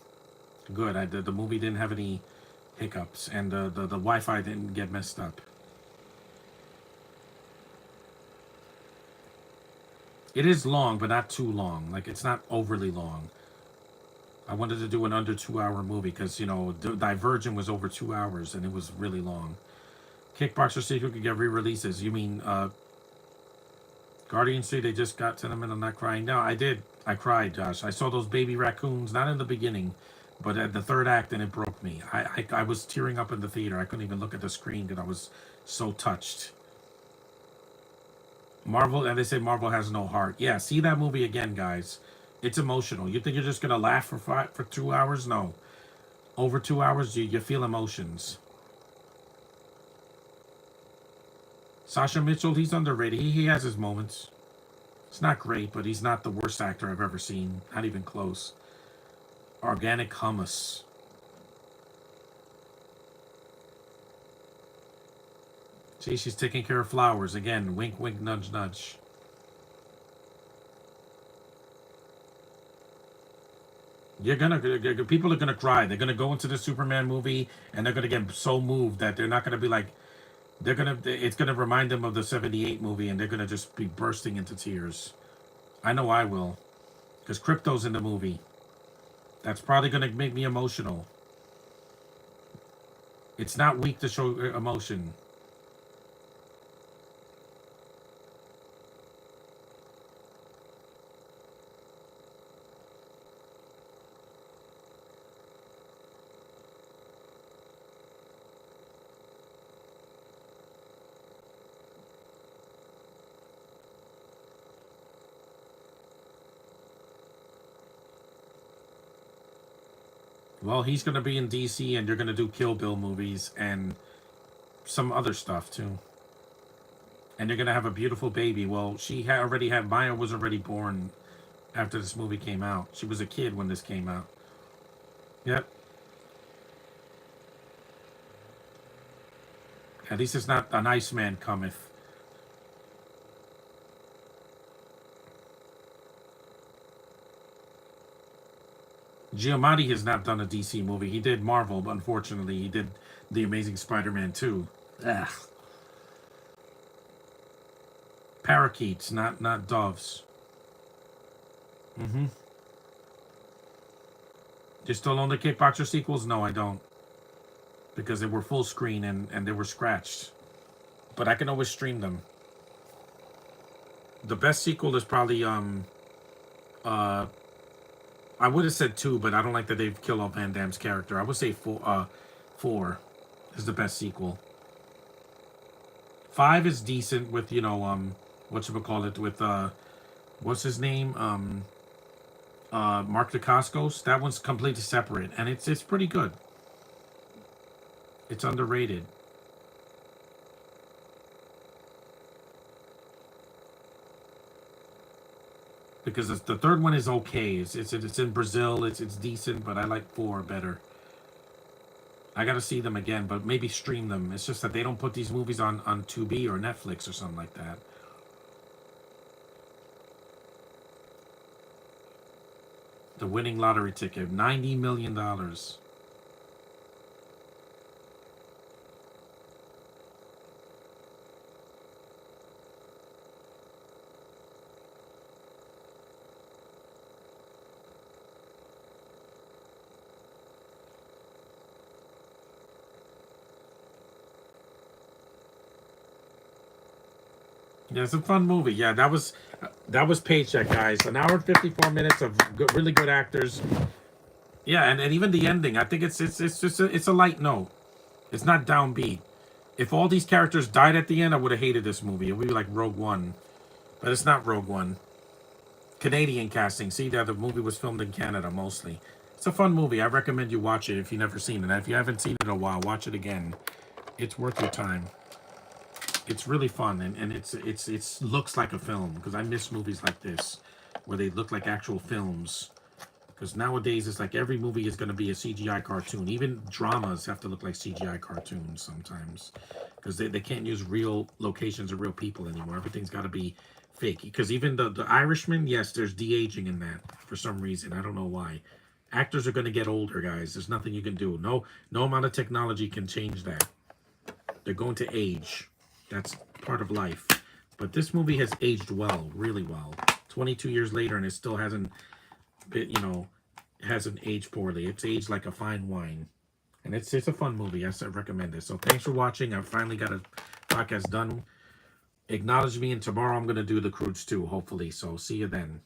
Speaker 1: Good. The movie didn't have any hiccups, and the Wi-Fi didn't get messed up. It is long, but not too long. Like, it's not overly long. I wanted to do an under 2 hour movie because, you know, Divergent was over 2 hours and it was really long. Kickboxer sequel could get re-releases. You mean Guardians 3, they just got to them and I'm not crying? No, I did. I cried, Josh. I saw those baby raccoons, not in the beginning, but at the third act, and it broke me. I was tearing up in the theater. I couldn't even look at the screen because I was so touched. Marvel, and they say Marvel has no heart. Yeah, see that movie again, guys. It's emotional. You think you're just gonna laugh for 2 hours? No. Over 2 hours, you feel emotions. Sasha Mitchell, he's underrated. He has his moments. It's not great, but he's not the worst actor I've ever seen. Not even close. Organic hummus. See, she's taking care of flowers. Again, wink, wink, nudge, nudge. People are gonna cry. They're gonna go into the Superman movie and they're gonna get so moved that they're not gonna be like, It's gonna remind them of the '78 movie, and they're gonna just be bursting into tears. I know I will, because Crypto's in the movie. That's probably gonna make me emotional. It's not weak to show emotion. Well, he's gonna be in DC, and you're gonna do Kill Bill movies and some other stuff too. And you're gonna have a beautiful baby. Well, already had Maya was already born after this movie came out. She was a kid when this came out. Yep. At least it's not an Iceman cometh. Giamatti has not done a DC movie. He did Marvel, but unfortunately, he did The Amazing Spider-Man 2. Ugh. Parakeets, not doves. Mm-hmm. You still own the Kickboxer sequels? No, I don't. Because they were full screen and they were scratched. But I can always stream them. The best sequel is probably uh I would have said 2, but I don't like that they've killed off Van Damme's character. I would say 4 is the best sequel. 5 is decent with, whatchamacallit, with what's his name? Mark Dacascos. That one's completely separate, and it's pretty good. It's underrated. Because the third one is okay. It's in Brazil. It's decent, but I like 4 better. I gotta see them again, but maybe stream them. It's just that they don't put these movies on Tubi or Netflix or something like that. The winning lottery ticket, $90 million. Yeah, it's a fun movie. Yeah, that was Paycheck, guys. An hour and 54 minutes of really good actors. Yeah, and even the ending. I think it's just it's a light note. It's not downbeat. If all these characters died at the end, I would have hated this movie. It would be like Rogue One, but it's not Rogue One. Canadian casting. See, that the movie was filmed in Canada mostly. It's a fun movie. I recommend you watch it if you've never seen it. And if you haven't seen it in a while, watch it again. It's worth your time. It's really fun, and it's looks like a film, because I miss movies like this where they look like actual films. Because nowadays it's like every movie is going to be a CGI cartoon. Even dramas have to look like CGI cartoons sometimes, because they can't use real locations or real people anymore. Everything's got to be fake. Because even the Irishman, yes, there's de-aging in that for some reason. I don't know why. Actors are going to get older, guys. There's nothing you can do. No amount of technology can change that. They're going to age. That's part of life. But this movie has aged well, really well. 22 years later, and it still hasn't aged poorly. It's aged like a fine wine. And it's a fun movie. Yes, I recommend it. So thanks for watching. I finally got a podcast done. Acknowledge me, and tomorrow I'm going to do The Croods too, hopefully. So see you then.